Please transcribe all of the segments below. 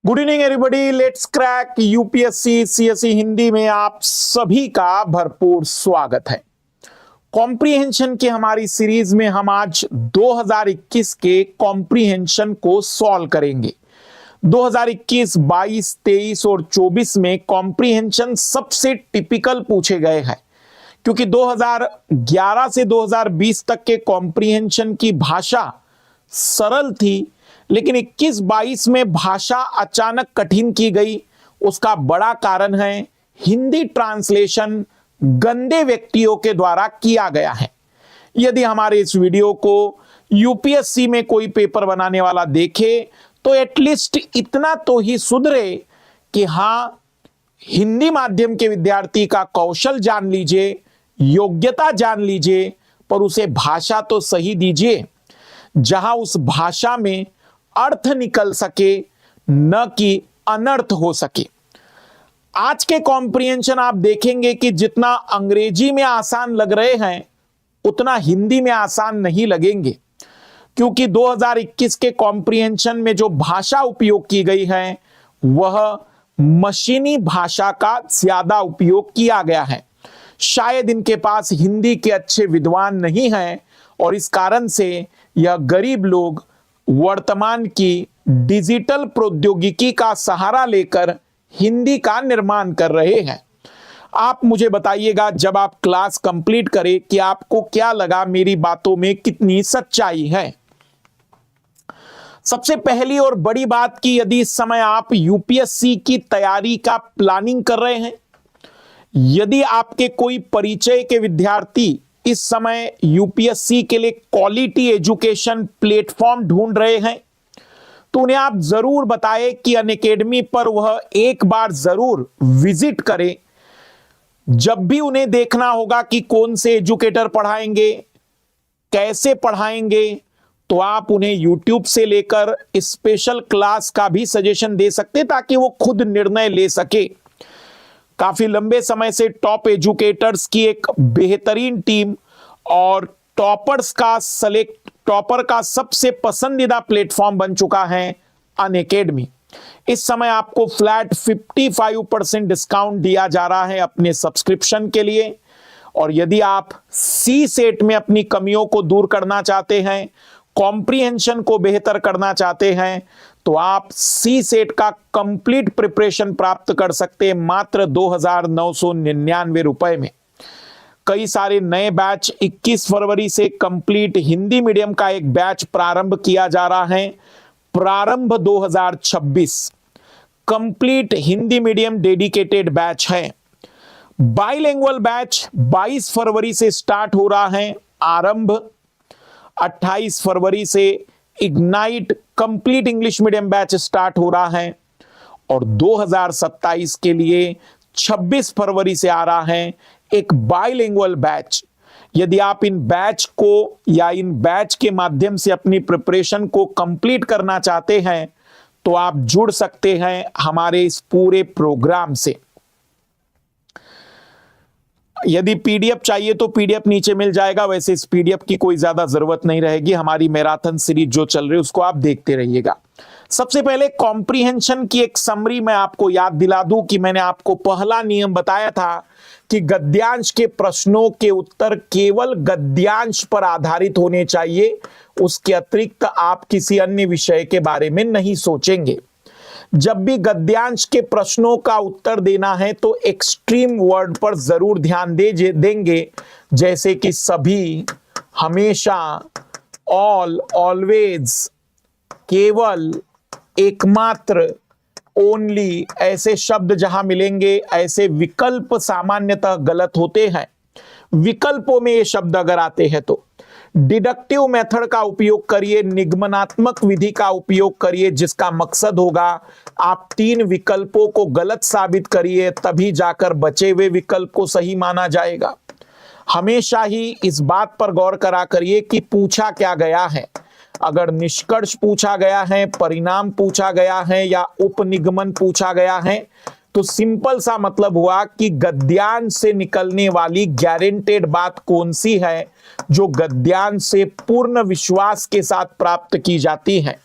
Good evening everybody, let's crack UPSC CSE Hindi में आप सभी का भरपूर स्वागत है। कॉम्प्रिहेंशन की हमारी सीरीज में हम आज 2021 के कॉम्प्रिहेंशन को सॉल्व करेंगे। 2021, 22, 23 और 24 में कॉम्प्रिहेंशन सबसे टिपिकल पूछे गए हैं, क्योंकि 2011 से 2020 तक के कॉम्प्रिहेंशन की भाषा सरल थी, लेकिन 21-22 में भाषा अचानक कठिन की गई। उसका बड़ा कारण है हिंदी ट्रांसलेशन गंदे व्यक्तियों के द्वारा किया गया है। यदि हमारे इस वीडियो को यूपीएससी में कोई पेपर बनाने वाला देखे तो एटलीस्ट इतना तो ही सुधरे कि हाँ, हिंदी माध्यम के विद्यार्थी का कौशल जान लीजिए, योग्यता जान लीजिए, पर उसे भाषा तो सही दीजिए जहां उस भाषा में अर्थ निकल सके, न कि अनर्थ हो सके। आज के कॉम्प्रिहेंशन आप देखेंगे कि जितना अंग्रेजी में आसान लग रहे हैं उतना हिंदी में आसान नहीं लगेंगे, क्योंकि 2021 के कॉम्प्रिहेंशन में जो भाषा उपयोग की गई है वह मशीनी भाषा का ज्यादा उपयोग किया गया है। शायद इनके पास हिंदी के अच्छे विद्वान नहीं हैं और इस कारण से यह गरीब लोग वर्तमान की डिजिटल प्रौद्योगिकी का सहारा लेकर हिंदी का निर्माण कर रहे हैं। आप मुझे बताइएगा जब आप क्लास कंप्लीट करें कि आपको क्या लगा, मेरी बातों में कितनी सच्चाई है। सबसे पहली और बड़ी बात कि यदि इस समय आप यूपीएससी की तैयारी का प्लानिंग कर रहे हैं, यदि आपके कोई परिचय के विद्यार्थी इस समय यूपीएससी के लिए क्वालिटी एजुकेशन प्लेटफॉर्म ढूंढ रहे हैं, तो उन्हें आप जरूर बताएं कि अनअकैडमी पर वह एक बार जरूर विजिट करें। जब भी उन्हें देखना होगा कि कौन से एजुकेटर पढ़ाएंगे, कैसे पढ़ाएंगे, तो आप उन्हें यूट्यूब से लेकर स्पेशल क्लास का भी सजेशन दे सकते ताकि वो खुद निर्णय ले सके। काफी लंबे समय से टॉप एजुकेटर्स की एक बेहतरीन टीम और टॉपर का सबसे पसंदीदा प्लेटफॉर्म बन चुका है अनअकैडमी। इस समय आपको फ्लैट 55% डिस्काउंट दिया जा रहा है अपने सब्सक्रिप्शन के लिए। और यदि आप सी सेट में अपनी कमियों को दूर करना चाहते हैं, कॉम्प्रिहेंशन को बेहतर करना चाहते हैं, तो आप सी सेट का कंप्लीट प्रिपरेशन प्राप्त कर सकते हैं मात्र 2,999 रुपए में। कई सारे नए बैच 21 फरवरी से कंप्लीट हिंदी मीडियम का एक बैच प्रारंभ किया जा रहा है। प्रारंभ 2026 complete Hindi medium dedicated batch है। बाइलिंगुअल बैच 22 फरवरी से स्टार्ट हो रहा है। आरंभ 28 फरवरी से ignite complete English medium batch start हो रहा है और 2027 के लिए 26 फरवरी से आ रहा है एक बाइलिंगुअल बैच। यदि आप इन बैच को या इन बैच के माध्यम से अपनी प्रिपरेशन को कंप्लीट करना चाहते हैं तो आप जुड़ सकते हैं हमारे इस पूरे प्रोग्राम से। यदि पीडीएफ चाहिए तो पीडीएफ नीचे मिल जाएगा, वैसे इस पीडीएफ की कोई ज्यादा जरूरत नहीं रहेगी। हमारी मैराथन सीरीज जो चल रही है उसको आप देखते रहिएगा। सबसे पहले कॉम्प्रिहेंशन की एक समरी मैं आपको याद दिला दूं कि मैंने आपको पहला नियम बताया था कि गद्यांश के प्रश्नों के उत्तर केवल गद्यांश पर आधारित होने चाहिए, उसके अतिरिक्त आप किसी अन्य विषय के बारे में नहीं सोचेंगे। जब भी गद्यांश के प्रश्नों का उत्तर देना है तो एक्सट्रीम वर्ड पर जरूर ध्यान देंगे, जैसे कि सभी, हमेशा, ऑल, ऑलवेज, केवल, एकमात्र, ओनली, ऐसे शब्द जहां मिलेंगे ऐसे विकल्प सामान्यतः गलत होते हैं। विकल्पों में ये शब्द अगर आते हैं तो डिडक्टिव मेथड का उपयोग करिए, निगमनात्मक विधि का उपयोग करिए, जिसका मकसद होगा आप 3 विकल्पों को गलत साबित करिए, तभी जाकर बचे हुए विकल्प को सही माना जाएगा। हमेशा ही इस बात पर गौर करा करिए कि पूछा क्या गया है। अगर निष्कर्ष पूछा गया है, परिणाम पूछा गया है या उपनिगमन पूछा गया है तो सिंपल सा मतलब हुआ कि गद्यांश से निकलने वाली गारंटेड बात कौन सी है जो गद्यांश से पूर्ण विश्वास के साथ प्राप्त की जाती है।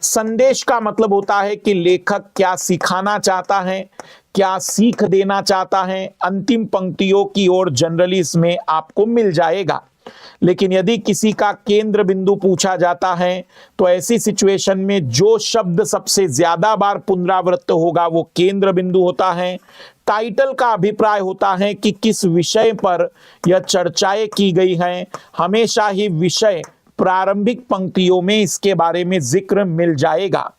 संदेश का मतलब होता है कि लेखक क्या सिखाना चाहता है, क्या सीख देना चाहता है। अंतिम पंक्तियों की ओर जनरली इसमें आपको मिल जाएगा। लेकिन यदि किसी का केंद्र बिंदु पूछा जाता है तो ऐसी सिचुएशन में जो शब्द सबसे ज्यादा बार पुनरावृत्त होगा वो केंद्र बिंदु होता है। टाइटल का अभिप्राय होता है कि किस विषय पर यह चर्चाएं की गई हैं। हमेशा ही विषय प्रारंभिक पंक्तियों में इसके बारे में जिक्र मिल जाएगा।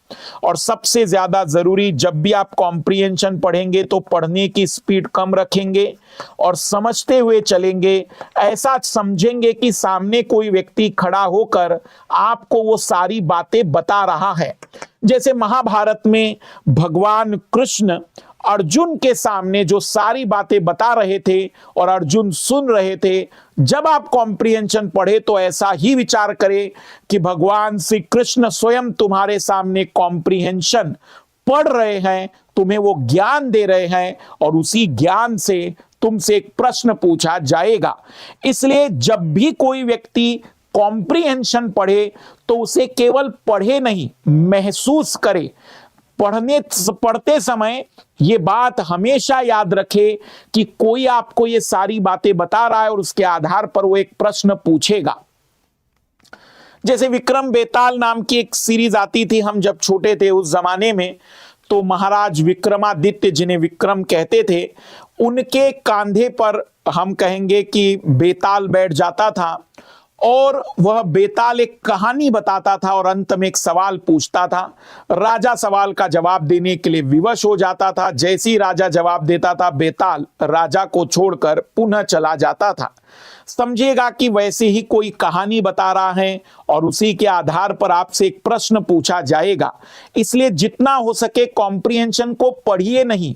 और सबसे ज्यादा जरूरी, जब भी आप कॉम्प्रिहेंशन पढ़ेंगे तो पढ़ने की स्पीड कम रखेंगे और समझते हुए चलेंगे। ऐसा समझेंगे कि सामने कोई व्यक्ति खड़ा होकर आपको वो सारी बातें बता रहा है। जैसे महाभारत में भगवान कृष्ण अर्जुन के सामने जो सारी बातें बता रहे थे और अर्जुन सुन रहे थे। जब आप कॉम्प्रिहेंशन पढ़े तो ऐसा ही विचार करें कि भगवान श्री कृष्ण स्वयं तुम्हारे सामने कॉम्प्रिहेंशन पढ़ रहे हैं, तुम्हें वो ज्ञान दे रहे हैं और उसी ज्ञान से तुमसे एक प्रश्न पूछा जाएगा। इसलिए जब भी कोई व्यक्ति कॉम्प्रिहेंशन पढ़े तो उसे केवल पढ़े नहीं, महसूस करे। पढ़ते समय ये बात हमेशा याद रखे कि कोई आपको ये सारी बातें बता रहा है और उसके आधार पर वो एक प्रश्न पूछेगा। जैसे विक्रम बेताल नाम की एक सीरीज आती थी, हम जब छोटे थे उस जमाने में, तो महाराज विक्रमादित्य जिन्हें विक्रम कहते थे, उनके कंधे पर हम कहेंगे कि बेताल बैठ जाता था और वह बेताल एक कहानी बताता था और अंत में एक सवाल पूछता था। राजा सवाल का जवाब देने के लिए विवश हो जाता था। जैसे ही राजा जवाब देता था, बेताल राजा को छोड़कर पुनः चला जाता था। समझिएगा कि वैसे ही कोई कहानी बता रहा है और उसी के आधार पर आपसे एक प्रश्न पूछा जाएगा। इसलिए जितना हो सके कॉम्प्रिहेंशन को पढ़िए नहीं,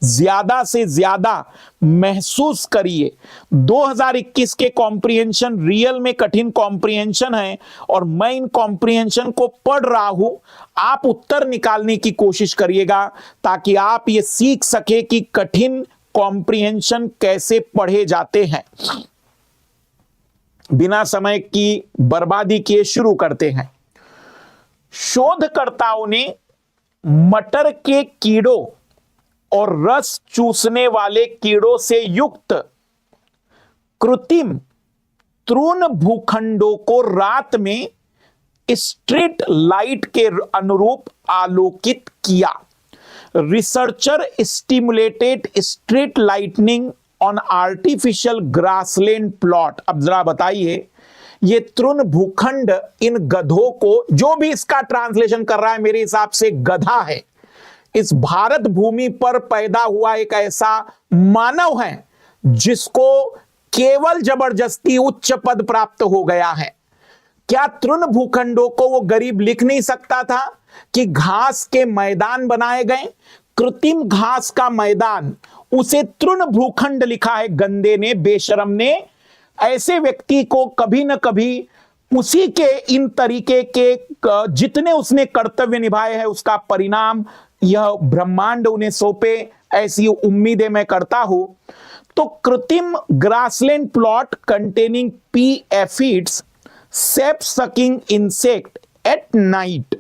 ज्यादा से ज्यादा महसूस करिए। 2021 के कॉम्प्रिहेंशन रियल में कठिन कॉम्प्रिहेंशन है और मैं इन कॉम्प्रिहेंशन को पढ़ रहा हूं। आप उत्तर निकालने की कोशिश करिएगा ताकि आप ये सीख सके कि कठिन कॉम्प्रिहेंशन कैसे पढ़े जाते हैं। बिना समय की बर्बादी किए शुरू करते हैं। शोधकर्ताओं ने मटर के कीड़ों और रस चूसने वाले कीड़ों से युक्त कृत्रिम तृण भूखंडों को रात में स्ट्रीट लाइट के अनुरूप आलोकित किया। Researcher stimulated street lightning on artificial grassland plot. अब जरा बताइए, ये तृण भूखंड इन गधों को, जो भी इसका ट्रांसलेशन कर रहा है मेरे हिसाब से गधा है, इस भारत भूमि पर पैदा हुआ एक ऐसा मानव है जिसको केवल जबरदस्ती उच्च पद प्राप्त हो गया है। क्या तृण भूखंडों को वो गरीब लिख नहीं सकता था कि घास के मैदान बनाए गए? कृत्रिम घास का मैदान, उसे तृण भूखंड लिखा है गंदे ने, बेशरम ने। ऐसे व्यक्ति को कभी न कभी उसी के इन तरीके के जितने उसने कर्तव्य निभाए हैं उसका परिणाम यह ब्रह्मांड उन्हें सौंपे, ऐसी उम्मीदें मैं करता हूं। तो कृत्रिम grassland plot containing P aphids shape sucking insect at night,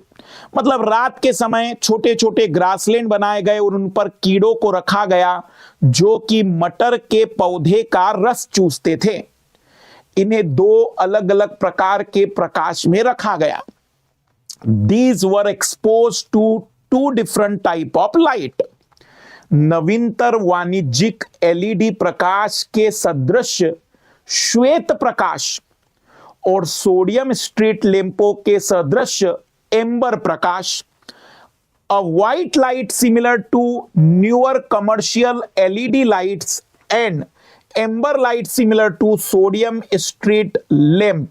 मतलब रात के समय छोटे छोटे ग्रासलैंड बनाए गए और उन पर कीड़ों को रखा गया जो कि मटर के पौधे का रस चूसते थे। इन्हें दो अलग अलग प्रकार के प्रकाश में रखा गया। These were exposed to two different type of light. नवीनतर वाणिज्यिक एलईडी प्रकाश के सदृश श्वेत प्रकाश और सोडियम स्ट्रीट लैंपों के सदृश amber Prakash. A white light similar to newer commercial LED lights and amber light similar to sodium street lamp,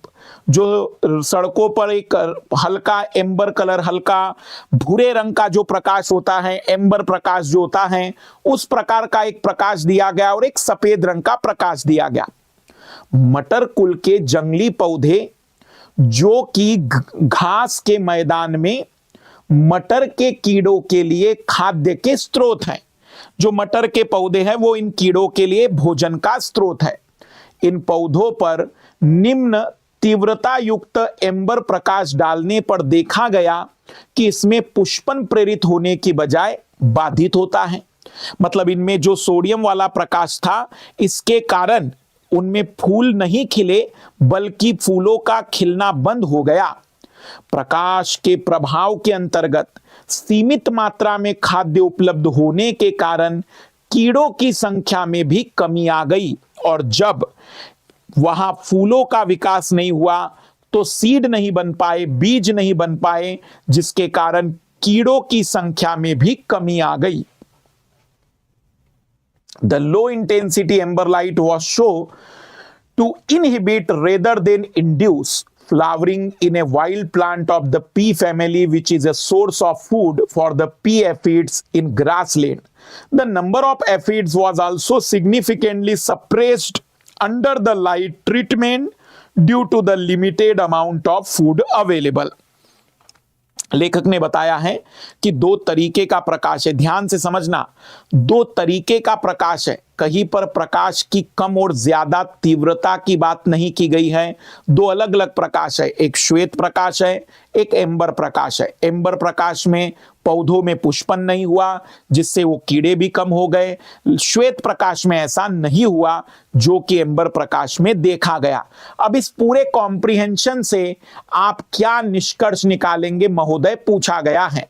जो सड़कों पर एक हल्का एम्बर कलर, हल्का भूरे रंग का जो प्रकाश होता है, एम्बर प्रकाश जो होता है, उस प्रकार का एक प्रकाश दिया गया और एक सफेद रंग का प्रकाश दिया गया। मटर कुल के जंगली पौधे जो कि घास के मैदान में मटर के कीड़ों के लिए खाद्य के स्रोत हैं। जो मटर के पौधे हैं वो इन कीड़ों के लिए भोजन का स्रोत है। इन पौधों पर निम्न तीव्रता युक्त एम्बर प्रकाश डालने पर देखा गया कि इसमें पुष्पन प्रेरित होने की बजाय बाधित होता है। मतलब इनमें जो सोडियम वाला प्रकाश था, इसके कारण उनमें फूल नहीं खिले बल्कि फूलों का खिलना बंद हो गया। प्रकाश के प्रभाव के अंतर्गत सीमित मात्रा में खाद्य उपलब्ध होने के कारण कीड़ों की संख्या में भी कमी आ गई, और जब वहां फूलों का विकास नहीं हुआ तो सीड नहीं बन पाए, बीज नहीं बन पाए, जिसके कारण कीड़ों की संख्या में भी कमी आ गई। The low intensity amber light was shown to inhibit rather than induce flowering in a wild plant of the pea family, which is a source of food for the pea aphids in grassland. The number of aphids was also significantly suppressed under the light treatment due to the limited amount of food available. लेखक ने बताया है कि दो तरीके का प्रकाश है, ध्यान से समझना, दो तरीके का प्रकाश है। कहीं पर प्रकाश की कम और ज्यादा तीव्रता की बात नहीं की गई है। दो अलग अलग प्रकाश है, एक श्वेत प्रकाश है, एक एम्बर प्रकाश है। एम्बर प्रकाश में पौधों में पुष्पन नहीं हुआ, जिससे वो कीड़े भी कम हो गए। श्वेत प्रकाश में ऐसा नहीं हुआ जो कि एम्बर प्रकाश में देखा गया। अब इस पूरे कॉम्प्रिहेंशन से आप क्या निष्कर्ष निकालेंगे महोदय, पूछा गया है।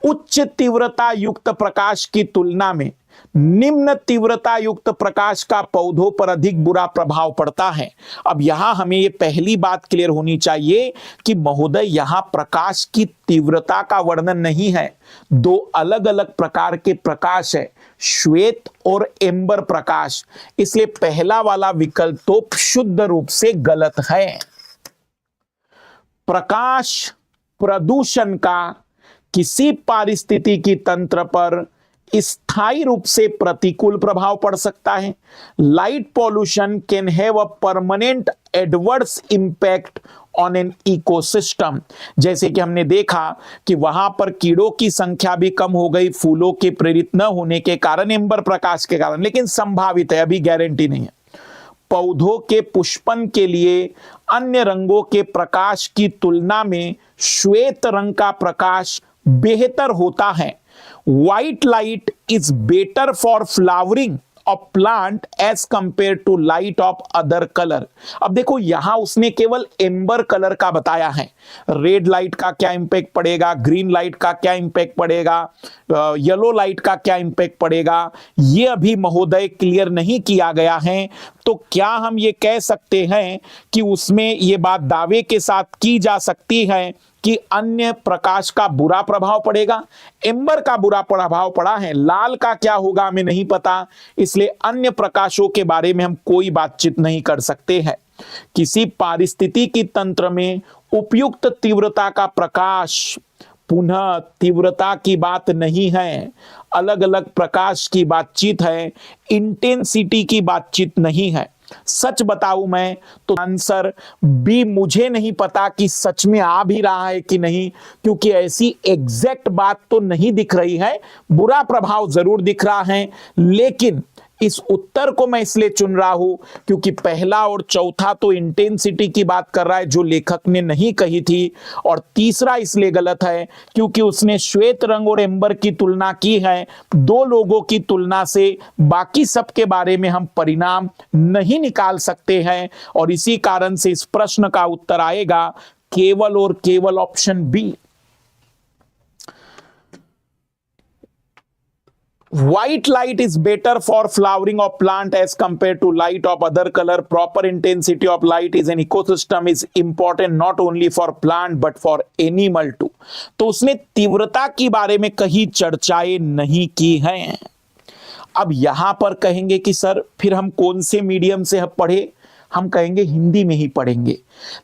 उच्च तीव्रता युक्त प्रकाश की तुलना में निम्न तीव्रता युक्त प्रकाश का पौधों पर अधिक बुरा प्रभाव पड़ता है। अब यहां हमें यह पहली बात क्लियर होनी चाहिए कि महोदय यहां प्रकाश की तीव्रता का वर्णन नहीं है, दो अलग अलग प्रकार के प्रकाश है, श्वेत और एम्बर प्रकाश। इसलिए पहला वाला विकल्प तो शुद्ध रूप से गलत है। प्रकाश प्रदूषण का किसी पारिस्थितिकी तंत्र पर स्थायी रूप से प्रतिकूल प्रभाव पड़ सकता है। Light pollution can have a permanent adverse impact on an ecosystem. जैसे कि हमने देखा कि वहां पर कीड़ों की संख्या भी कम हो गई फूलों के प्रेरित न होने के कारण, एम्बर प्रकाश के कारण, लेकिन संभावित है, अभी गारंटी नहीं है। पौधों के पुष्पन के लिए अन्य रंगों के प्रकाश की तुलना में श्वेत रंग का प्रकाश बेहतर होता है। White light is better for flowering of plant as compared to light of other color। अब देखो यहां उसने केवल एम्बर कलर का बताया है। रेड लाइट का क्या इंपैक्ट पड़ेगा, ग्रीन लाइट का क्या इंपैक्ट पड़ेगा, येलो लाइट का क्या इंपैक्ट पड़ेगा, ये अभी महोदय क्लियर नहीं किया गया है। तो क्या हम ये कह सकते हैं कि उसमें ये बात दावे के साथ की जा सकती है कि अन्य प्रकाश का बुरा प्रभाव पड़ेगा? एम्बर का बुरा प्रभाव पड़ा है, लाल का क्या होगा हमें नहीं पता, इसलिए अन्य प्रकाशों के बारे में हम कोई बातचीत नहीं कर सकते हैं। किसी पारिस्थितिकी तंत्र में उपयुक्त तीव्रता का प्रकाश पुनः तीव्रता की बात नहीं है, अलग अलग प्रकाश की बातचीत है, इंटेंसिटी की बातचीत नहीं है। सच बताऊं मैं तो आंसर बी मुझे नहीं पता कि सच में आ भी रहा है कि नहीं, क्योंकि ऐसी एग्जैक्ट बात तो नहीं दिख रही है। बुरा प्रभाव जरूर दिख रहा है, लेकिन इस उत्तर को मैं इसलिए चुन रहा हूं क्योंकि पहला और चौथा तो इंटेंसिटी की बात कर रहा है जो लेखक ने नहीं कही थी, और तीसरा इसलिए गलत है क्योंकि उसने श्वेत रंग और एम्बर की तुलना की है। दो लोगों की तुलना से बाकी सब के बारे में हम परिणाम नहीं निकाल सकते हैं, और इसी कारण से इस प्रश्न का उत्तर आएगा केवल और केवल option B. White light is better for flowering of plant as compared to light of other color. Proper intensity of light is an ecosystem is important not only for plant but for animal too. तो उसने तीव्रता के बारे में कहीं चर्चाएं नहीं की हैं। अब यहां पर कहेंगे कि सर फिर हम कौन से मीडियम से पढ़े, हम कहेंगे हिंदी में ही पढ़ेंगे,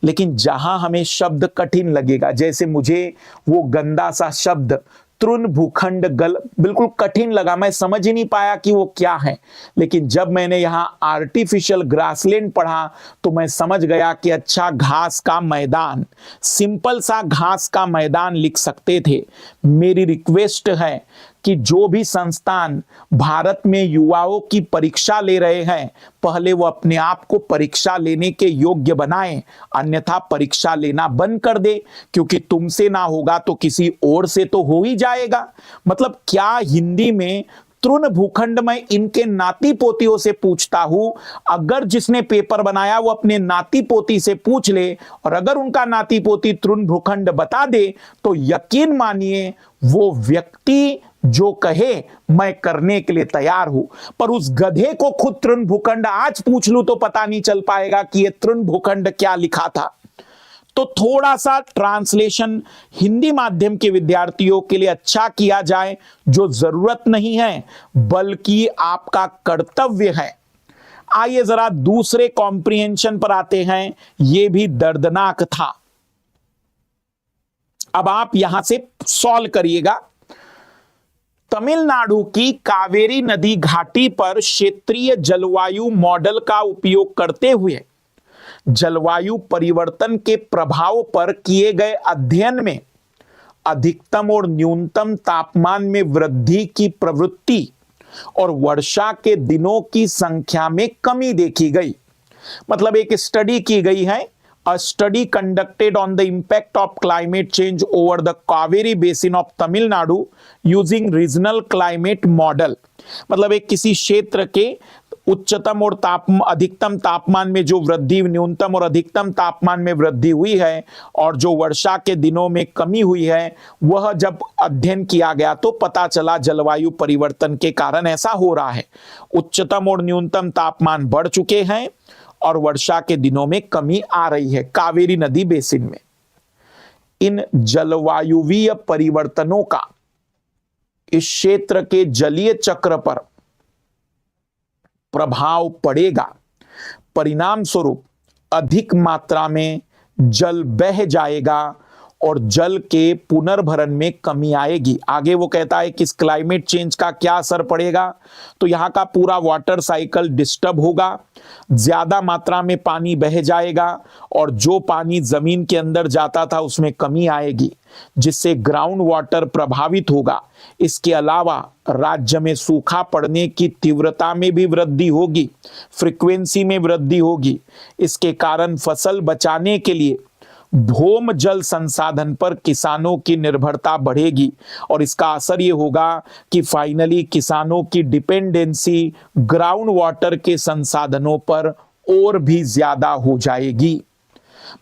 लेकिन जहां हमें शब्द कठिन लगेगा, जैसे मुझे वो गंदा सा शब्द तृण भूखंड गल बिल्कुल कठिन लगा, मैं समझ ही नहीं पाया कि वो क्या है, लेकिन जब मैंने यहां आर्टिफिशियल ग्रासलैंड पढ़ा तो मैं समझ गया कि अच्छा घास का मैदान, सिंपल सा घास का मैदान लिख सकते थे। मेरी रिक्वेस्ट है कि जो भी संस्थान भारत में युवाओं की परीक्षा ले रहे हैं, पहले वो अपने आप को परीक्षा लेने के योग्य बनाएं, अन्यथा परीक्षा लेना बंद कर दे, क्योंकि तुमसे ना होगा तो किसी और से तो हो ही जाएगा। मतलब क्या हिंदी में तृण भूखंड में इनके नाती पोतियों से पूछता हूं, अगर जिसने पेपर बनाया वो अपने नाती पोती से पूछ ले और अगर उनका नाती पोती तृण भूखंड बता दे तो यकीन मानिए वो व्यक्ति जो कहे मैं करने के लिए तैयार हूं। पर उस गधे को खुद तृण भूखंड आज पूछ लूं तो पता नहीं चल पाएगा कि ये तृण भूखंड क्या लिखा था। तो थोड़ा सा ट्रांसलेशन हिंदी माध्यम के विद्यार्थियों के लिए अच्छा किया जाए, जो जरूरत नहीं है बल्कि आपका कर्तव्य है। आइए जरा दूसरे कॉम्प्रिहेंशन पर आते हैं, यह भी दर्दनाक था। अब आप यहां से सॉल्व करिएगा। तमिलनाडु की कावेरी नदी घाटी पर क्षेत्रीय जलवायु मॉडल का उपयोग करते हुए जलवायु परिवर्तन के प्रभाव पर किए गए अध्ययन में अधिकतम और न्यूनतम तापमान में वृद्धि की प्रवृत्ति और वर्षा के दिनों की संख्या में कमी देखी गई। मतलब एक स्टडी की गई है, a study conducted on the impact of climate change over the Kaveri basin of Tamil Nadu using regional climate model। मतलब एक किसी क्षेत्र के उच्चतम और अधिकतम तापमान में जो वृद्धि, न्यूनतम और अधिकतम तापमान में वृद्धि हुई है और जो वर्षा के दिनों में कमी हुई है, वह जब अध्ययन किया गया तो पता चला जलवायु परिवर्तन के कारण ऐसा हो रहा है। उच्चतम और न्यूनतम तापमान बढ़ चुके हैं और वर्षा के दिनों में कमी आ रही है कावेरी नदी बेसिन में। इन जलवायुवीय परिवर्तनों का इस क्षेत्र के जलीय चक्र पर प्रभाव पड़ेगा। परिणाम स्वरूप अधिक मात्रा में जल बह जाएगा और जल के पुनर्भरण में कमी आएगी। आगे वो कहता है कि इस क्लाइमेट चेंज का क्या असर पड़ेगा, तो यहाँ का पूरा वाटर साइकिल डिस्टर्ब होगा, ज्यादा मात्रा में पानी बह जाएगा और जो पानी जमीन के अंदर जाता था उसमें कमी आएगी, जिससे ग्राउंड वाटर प्रभावित होगा। इसके अलावा राज्य में सूखा पड़ने की तीव्रता में भी वृद्धि होगी, फ्रीक्वेंसी में वृद्धि होगी। इसके कारण फसल बचाने के लिए भौम जल संसाधन पर किसानों की निर्भरता बढ़ेगी और इसका असर ये होगा कि फाइनली किसानों की डिपेंडेंसी ग्राउंड वाटर के संसाधनों पर और भी ज्यादा हो जाएगी।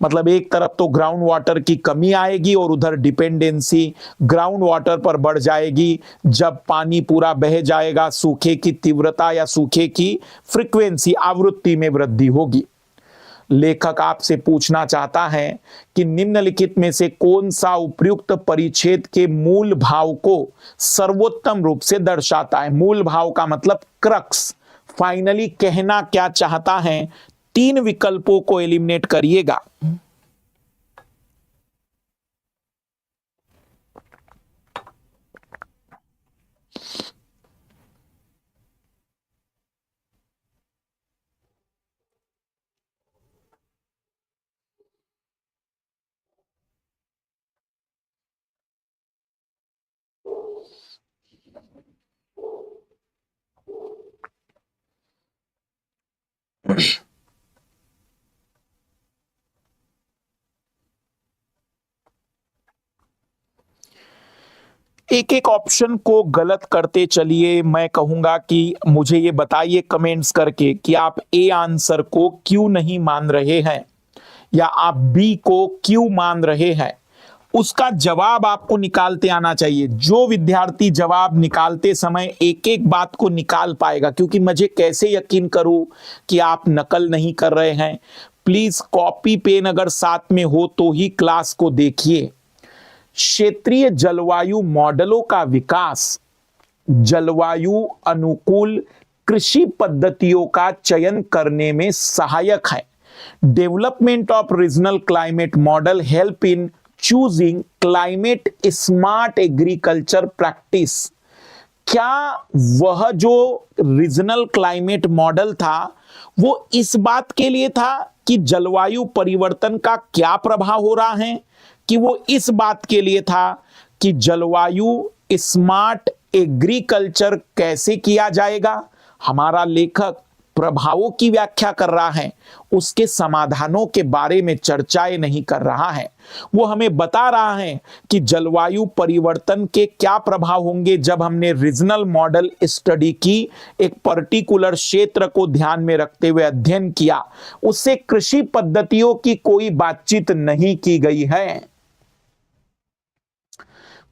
मतलब एक तरफ तो ग्राउंड वाटर की कमी आएगी और उधर डिपेंडेंसी ग्राउंड वाटर पर बढ़ जाएगी। जब पानी पूरा बह जाएगा, सूखे की तीव्रता या सूखे की फ्रीक्वेंसी, आवृत्ति में वृद्धि होगी। लेखक आपसे पूछना चाहता है कि निम्नलिखित में से कौन सा उपर्युक्त परिच्छेद के मूल भाव को सर्वोत्तम रूप से दर्शाता है। मूल भाव का मतलब क्रक्स, फाइनली कहना क्या चाहता है। 3 विकल्पों को एलिमिनेट करिएगा। एक एक ऑप्शन को गलत करते चलिए। मैं कहूंगा कि मुझे ये बताइए कमेंट्स करके कि आप ए आंसर को क्यों नहीं मान रहे हैं या आप बी को क्यों मान रहे हैं। उसका जवाब आपको निकालते आना चाहिए। जो विद्यार्थी जवाब निकालते समय एक एक बात को निकाल पाएगा, क्योंकि मुझे कैसे यकीन करूं कि आप नकल नहीं कर रहे हैं। प्लीज कॉपी पेन अगर साथ में हो तो ही क्लास को देखिए। क्षेत्रीय जलवायु मॉडलों का विकास जलवायु अनुकूल कृषि पद्धतियों का चयन करने में सहायक है। Development of regional climate model help in choosing climate smart agriculture practice. क्या वह जो रीजनल क्लाइमेट मॉडल था वो इस बात के लिए था कि जलवायु परिवर्तन का क्या प्रभाव हो रहा है, कि वो इस बात के लिए था कि जलवायु स्मार्ट एग्रीकल्चर कैसे किया जाएगा? हमारा लेखक प्रभावों की व्याख्या कर रहा है, उसके समाधानों के बारे में चर्चाएं नहीं कर रहा है। वो हमें बता रहा है कि जलवायु परिवर्तन के क्या प्रभाव होंगे जब हमने रीजनल मॉडल स्टडी की, एक पर्टिकुलर क्षेत्र को ध्यान में रखते हुए अध्ययन किया। उससे कृषि पद्धतियों की कोई बातचीत नहीं की गई है।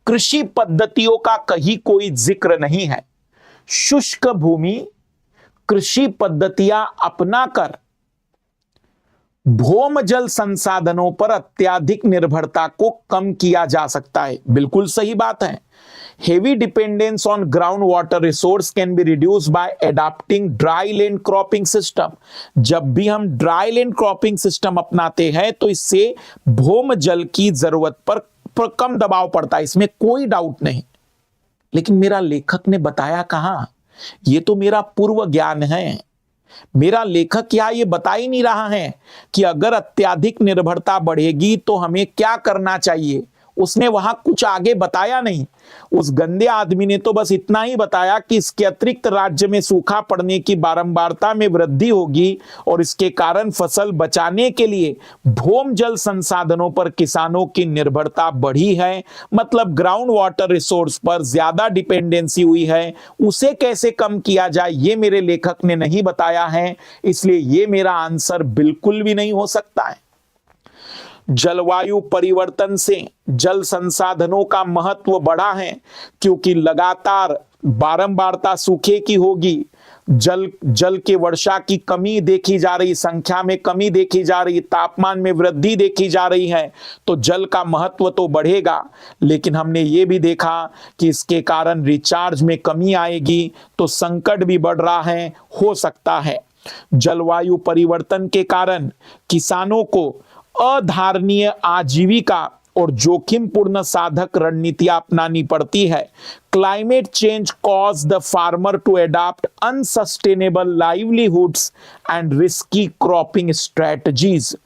कृषि पद्धतियों का कहीं कोई जिक्र नहीं है। शुष्क भूमि कृषि पद्धतियां अपनाकर भौम जल संसाधनों पर अत्यधिक निर्भरता को कम किया जा सकता है। बिल्कुल सही बात है। Heavy dependence on ground water resource can be reduce by adapting dry land cropping system. जब भी हम ड्राई लैंड क्रॉपिंग सिस्टम अपनाते हैं तो इससे भौम जल की जरूरत पर कम दबाव पड़ता है, इसमें कोई डाउट नहीं। लेकिन मेरा लेखक ने बताया कहां? ये तो मेरा पूर्व ज्ञान है। मेरा लेखक यहां ये बता ही नहीं रहा है कि अगर अत्यधिक निर्भरता बढ़ेगी तो हमें क्या करना चाहिए। उसने वहां कुछ आगे बताया नहीं। उस गंदे आदमी ने तो बस इतना ही बताया कि इसके अतिरिक्त राज्य में सूखा पड़ने की बारंबारता में वृद्धि होगी और इसके कारण फसल बचाने के लिए भौम जल संसाधनों पर किसानों की निर्भरता बढ़ी है, मतलब ग्राउंड वाटर रिसोर्स पर ज्यादा डिपेंडेंसी हुई है। उसे कैसे कम किया जाए ये मेरे लेखक ने नहीं बताया है, इसलिए ये मेरा आंसर बिल्कुल भी नहीं हो सकता है। जलवायु परिवर्तन से जल संसाधनों का महत्व बढ़ा है क्योंकि लगातार बारंबारता सूखे की होगी, जल के वर्षा की कमी देखी जा रही, संख्या में कमी देखी जा रही, तापमान में वृद्धि देखी जा रही है, तो जल का महत्व तो बढ़ेगा। लेकिन हमने ये भी देखा कि इसके कारण रिचार्ज में कमी आएगी, तो संकट भी बढ़ रहा है, हो सकता है। जलवायु परिवर्तन के कारण किसानों को अधारणीय आजीविका और जोखिमपूर्ण साधक रणनीतियां अपनानी पड़ती है। Climate change cause the farmer to adopt unsustainable livelihoods and risky cropping strategies.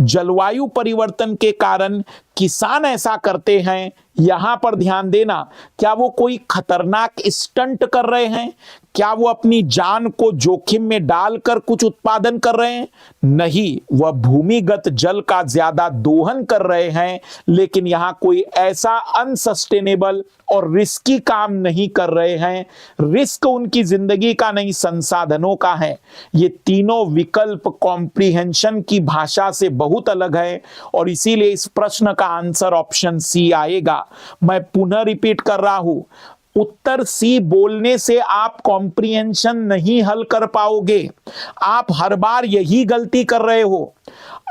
जलवायु परिवर्तन के कारण किसान ऐसा करते हैं, यहां पर ध्यान देना, क्या वो कोई खतरनाक स्टंट कर रहे हैं? क्या वो अपनी जान को जोखिम में डालकर कुछ उत्पादन कर रहे हैं? नहीं, वह भूमिगत जल का ज्यादा दोहन कर रहे हैं, लेकिन यहां कोई ऐसा अनसस्टेनेबल और रिस्की काम नहीं कर रहे हैं। रिस्क उनकी जिंदगी का नहीं, संसाधनों का है। ये तीनों विकल्प कॉम्प्रिहेंशन की भाषा से बहुत अलग है और इसीलिए इस प्रश्न का आंसर ऑप्शन सी आएगा। मैं पुनः रिपीट कर रहा हूं, उत्तर सी बोलने से आप कॉम्प्रिहेंशन नहीं हल कर पाओगे। आप हर बार यही गलती कर रहे हो।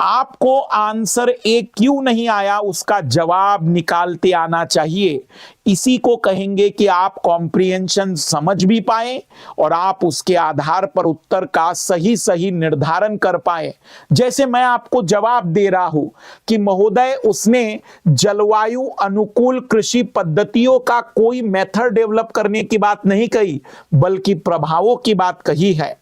आपको आंसर ए क्यों नहीं आया उसका जवाब निकालते आना चाहिए। इसी को कहेंगे कि आप कॉम्प्रिहेंशन समझ भी पाए और आप उसके आधार पर उत्तर का सही सही निर्धारण कर पाए। जैसे मैं आपको जवाब दे रहा हूं कि महोदय उसने जलवायु अनुकूल कृषि पद्धतियों का कोई मेथड डेवलप करने की बात नहीं कही, बल्कि प्रभावों की बात कही है।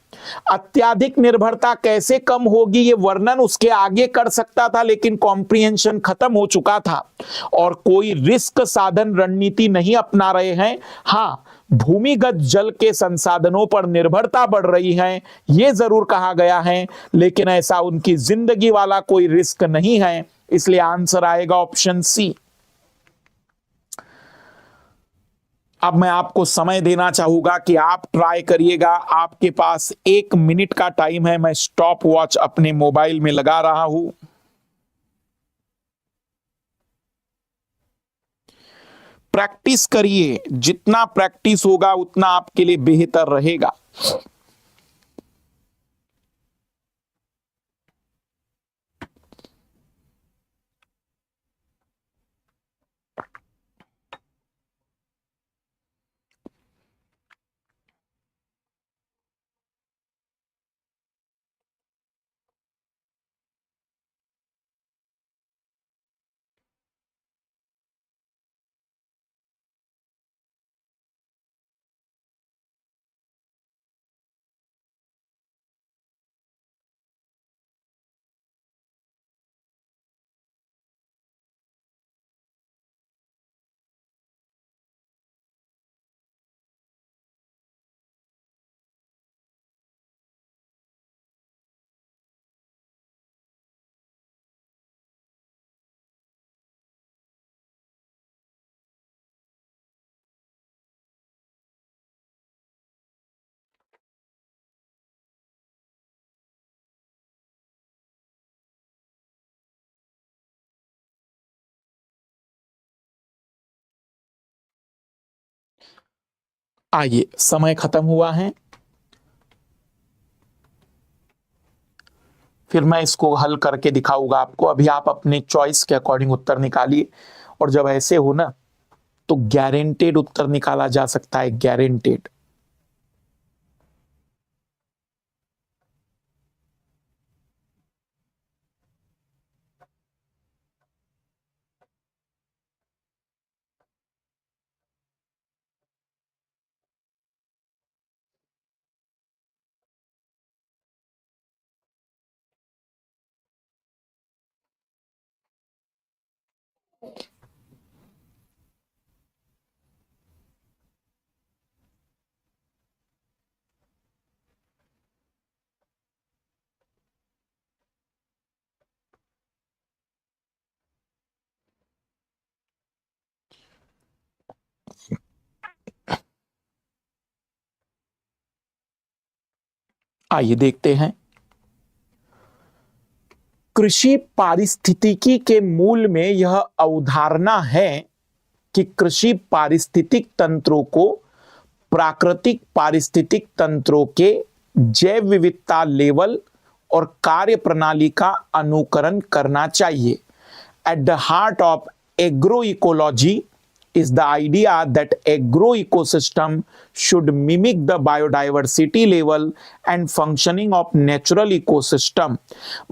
अत्याधिक निर्भरता कैसे कम होगी ये वर्णन उसके आगे कर सकता था, लेकिन कॉम्प्रिहेंशन खत्म हो चुका था और कोई रिस्क साधन रणनीति नहीं अपना रहे हैं। हां, भूमिगत जल के संसाधनों पर निर्भरता बढ़ रही है, यह जरूर कहा गया है, लेकिन ऐसा उनकी जिंदगी वाला कोई रिस्क नहीं है। इसलिए आंसर आएगा ऑप्शन सी। अब मैं आपको समय देना चाहूंगा कि आप ट्राई करिएगा। आपके पास 1 मिनट का टाइम है। मैं स्टॉप वॉच अपने मोबाइल में लगा रहा हूं। प्रैक्टिस करिए, जितना प्रैक्टिस होगा उतना आपके लिए बेहतर रहेगा। आइए, समय खत्म हुआ है, फिर मैं इसको हल करके दिखाऊंगा आपको। अभी आप अपने चॉइस के अकॉर्डिंग उत्तर निकालिए, और जब ऐसे हो ना तो गारंटेड उत्तर निकाला जा सकता है, गारंटेड। आइए देखते हैं। कृषि पारिस्थितिकी के मूल में यह अवधारणा है कि कृषि पारिस्थितिक तंत्रों को प्राकृतिक पारिस्थितिक तंत्रों के जैव विविधता लेवल और कार्य प्रणाली का अनुकरण करना चाहिए। At the heart of agroecology is the idea that agroecosystem should mimic the biodiversity level and functioning of natural ecosystem।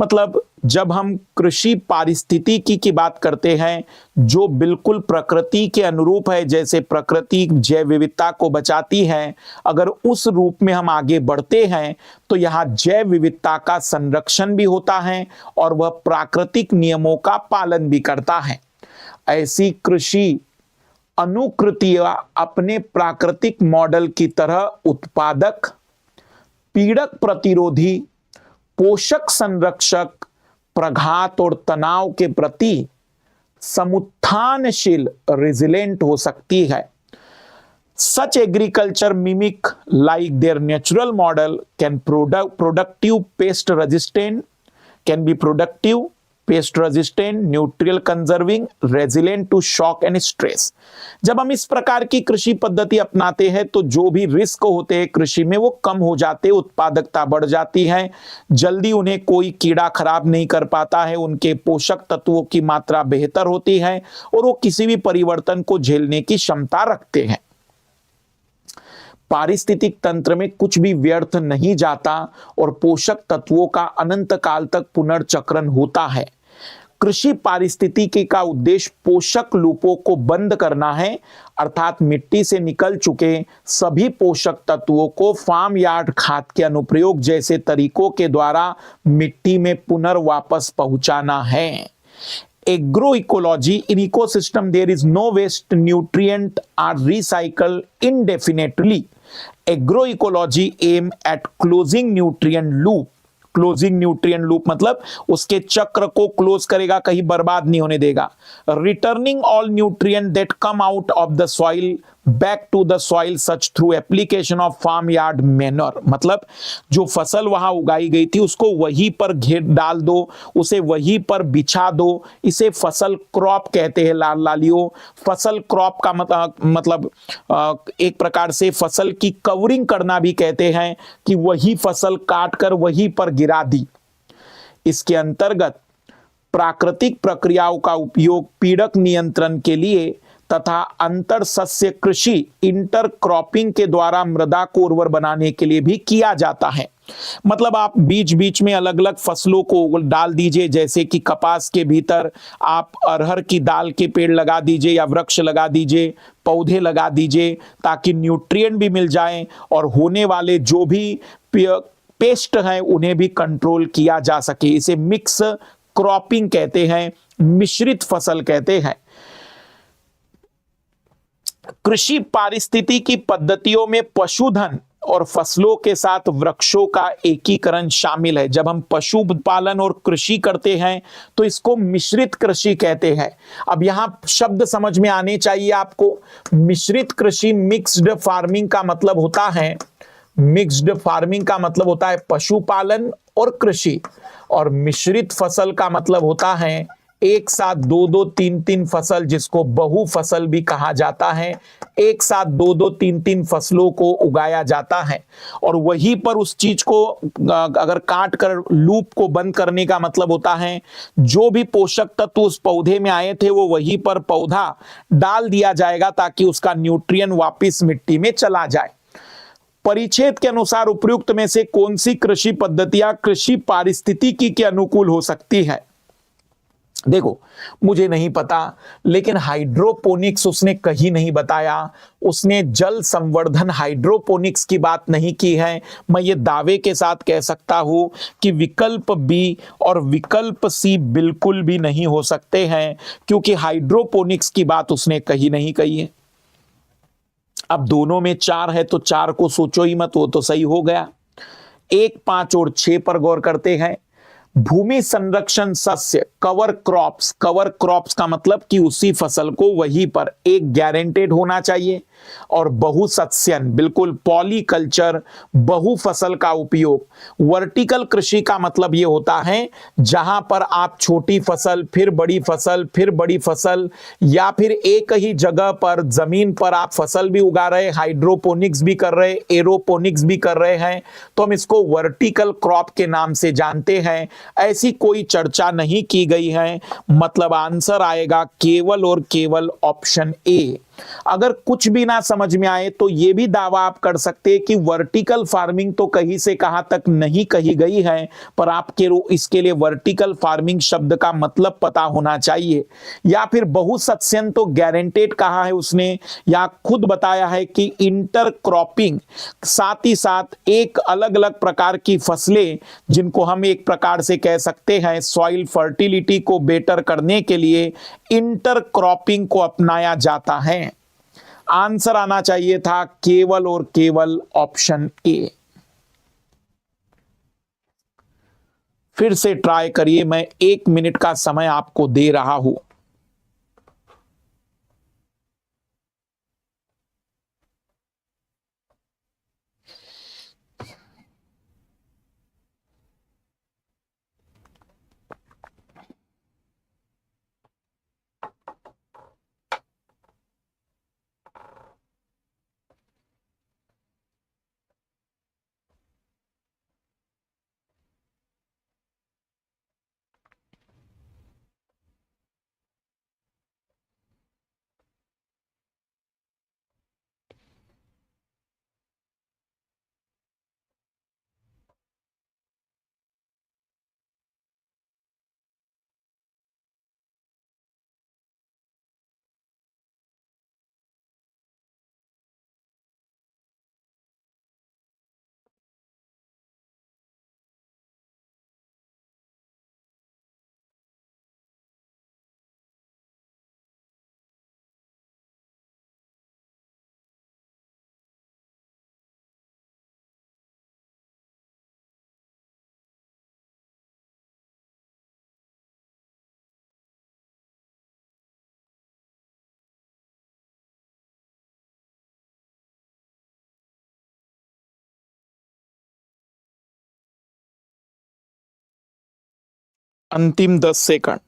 मतलब जब हम कृषि पारिस्थितिकी की बात करते हैं जो बिल्कुल प्रकृति के अनुरूप है, जैसे प्रकृति जैव विविधता को बचाती है, अगर उस रूप में हम आगे बढ़ते हैं तो यहाँ जैव विविधता का संरक्षण भी होता है और वह प्राकृतिक नियमों का पालन भी करता है। ऐसी कृषि अनुकृतियां अपने प्राकृतिक मॉडल की तरह उत्पादक, पीड़क प्रतिरोधी, पोषक संरक्षक, प्रघात और तनाव के प्रति समुत्थानशील रेजिलेंट हो सकती है। Such agriculture mimic like their natural model can be productive, pest resistant, nutrient conserving, resilient to shock and stress। जब हम इस प्रकार की कृषि पद्धति अपनाते हैं तो जो भी रिस्क होते हैं कृषि में वो कम हो जाते, उत्पादकता बढ़ जाती है, जल्दी उन्हें कोई कीड़ा खराब नहीं कर पाता है, उनके पोषक तत्वों की मात्रा बेहतर होती है और वो किसी भी परिवर्तन को झेलने की क्षमता रखते हैं। पारिस्थितिक तंत्र में कुछ भी व्यर्थ नहीं जाता और पोषक तत्वों का अनंत काल तक पुनर्चक्रण होता है। कृषि पारिस्थितिकी का उद्देश्य पोषक लूपों को बंद करना है, अर्थात मिट्टी से निकल चुके सभी पोषक तत्वों को फार्म यार्ड खाद के अनुप्रयोग जैसे तरीकों के द्वारा मिट्टी में पुनर्वापस पहुंचाना है। Agroecology, in ecosystem there is no waste, nutrient are recycled indefinitely। Agroecology aim at closing nutrient loop। Closing nutrient loop मतलब उसके चक्र को क्लोज करेगा, कहीं बर्बाद नहीं होने देगा। Returning all nutrient that come out of the soil back to the soil such through application of farm yard manure. मतलब जो फसल वहां उगाई गई थी उसको वहीं पर घेर डाल दो, उसे वहीं पर बिछा दो, इसे फसल क्रॉप कहते हैं लाल लालियों। फसल क्रॉप का मतलब एक प्रकार से फसल की कवरिंग करना भी कहते हैं कि वही फसल काट कर वहीं पर गिरा दी। इसके अंतर्गत प्राकृतिक प्रक्रियाओं का उपयोग पीड़क नियंत्रण के लिए तथा अंतर सस्य कृषि इंटरक्रॉपिंग के द्वारा मृदा को उर्वर बनाने के लिए भी किया जाता है। मतलब आप बीच बीच में अलग अलग फसलों को डाल दीजिए, जैसे कि कपास के भीतर आप अरहर की दाल के पेड़ लगा दीजिए या वृक्ष लगा दीजिए, पौधे लगा दीजिए, ताकि न्यूट्रिएंट भी मिल जाएं और होने वाले जो भी पेस्ट हैं उन्हें भी कंट्रोल किया जा सके। इसे मिक्स क्रॉपिंग कहते हैं, मिश्रित फसल कहते हैं। कृषि पारिस्थितिकी पद्धतियों में पशुधन और फसलों के साथ वृक्षों का एकीकरण शामिल है। जब हम पशुपालन और कृषि करते हैं तो इसको मिश्रित कृषि कहते हैं। अब यहां शब्द समझ में आने चाहिए आपको। मिश्रित कृषि मिक्स्ड फार्मिंग का मतलब होता है, मिक्स्ड फार्मिंग का मतलब होता है पशुपालन और कृषि, और मिश्रित फसल का मतलब होता है एक साथ दो दो तीन तीन फसल, जिसको बहु फसल भी कहा जाता है, एक साथ दो दो तीन तीन फसलों को उगाया जाता है। और वहीं पर उस चीज को अगर काट कर लूप को बंद करने का मतलब होता है जो भी पोषक तत्व उस पौधे में आए थे वो वहीं पर पौधा डाल दिया जाएगा ताकि उसका न्यूट्रिएंट वापस मिट्टी में चला जाए। परिच्छेद के अनुसार उपयुक्त में से कौन सी कृषि पद्धतियां कृषि पारिस्थितिकी के अनुकूल हो सकती है? देखो, मुझे नहीं पता, लेकिन हाइड्रोपोनिक्स उसने कहीं नहीं बताया। उसने जल संवर्धन हाइड्रोपोनिक्स की बात नहीं की है। मैं ये दावे के साथ कह सकता हूं कि विकल्प बी और विकल्प सी बिल्कुल भी नहीं हो सकते हैं, क्योंकि हाइड्रोपोनिक्स की बात उसने कहीं नहीं कही है। अब दोनों में 4 है तो 4 को सोचो ही मत, वो तो सही हो गया। 1, 5 और 6 पर गौर करते हैं। भूमि संरक्षण सस्य कवर क्रॉप्स, कवर क्रॉप्स का मतलब कि उसी फसल को वहीं पर एक गारंटेड होना चाहिए। और बहुसस्यन, बिल्कुल पॉलीकल्चर, बहु फसल का उपयोग। वर्टिकल कृषि का मतलब यह होता है जहां पर आप छोटी फसल, फिर बड़ी फसल, फिर बड़ी फसल, या फिर एक ही जगह पर जमीन पर आप फसल भी उगा रहे, हाइड्रोपोनिक्स भी कर रहे, एरोपोनिक्स भी कर रहे हैं, तो हम इसको वर्टिकल क्रॉप के नाम से जानते हैं। ऐसी कोई चर्चा नहीं की गई है। मतलब आंसर आएगा केवल और केवल ऑप्शन ए। अगर कुछ भी ना समझ में आए तो यह भी दावा आप कर सकते हैं कि वर्टिकल फार्मिंग तो कहीं से कहां तक नहीं कही गई है, पर आपके इसके लिए वर्टिकल फार्मिंग शब्द का मतलब पता होना चाहिए। या फिर बहुसस्यन तो गारंटेड कहा है उसने, या खुद बताया है कि इंटरक्रॉपिंग, साथ ही साथ एक अलग अलग प्रकार की फसलें जिनको हम एक प्रकार से कह सकते हैं सॉइल फर्टिलिटी को बेटर करने के लिए इंटरक्रॉपिंग को अपनाया जाता है। आंसर आना चाहिए था केवल और केवल ऑप्शन ए। फिर से ट्राई करिए, मैं 1 मिनट का समय आपको दे रहा हूं। अंतिम 10 सेकंड।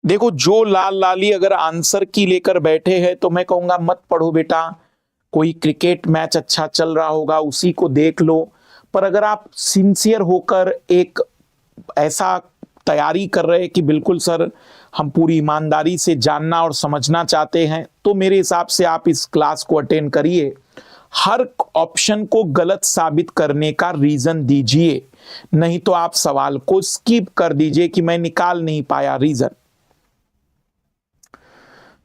देखो, जो लाल लाली अगर आंसर की लेकर बैठे हैं तो मैं कहूंगा मत पढ़ो बेटा, कोई क्रिकेट मैच अच्छा चल रहा होगा उसी को देख लो। पर अगर आप सिंसियर होकर एक ऐसा तैयारी कर रहे हैं कि बिल्कुल सर हम पूरी ईमानदारी से जानना और समझना चाहते हैं, तो तो मेरे हिसाब से आप इस क्लास को अटेंड करिए, हर ऑप्शन को गलत साबित करने का रीजन दीजिए, नहीं तो आप सवाल को स्किप कर दीजिए कि मैं निकाल नहीं पाया रीजन।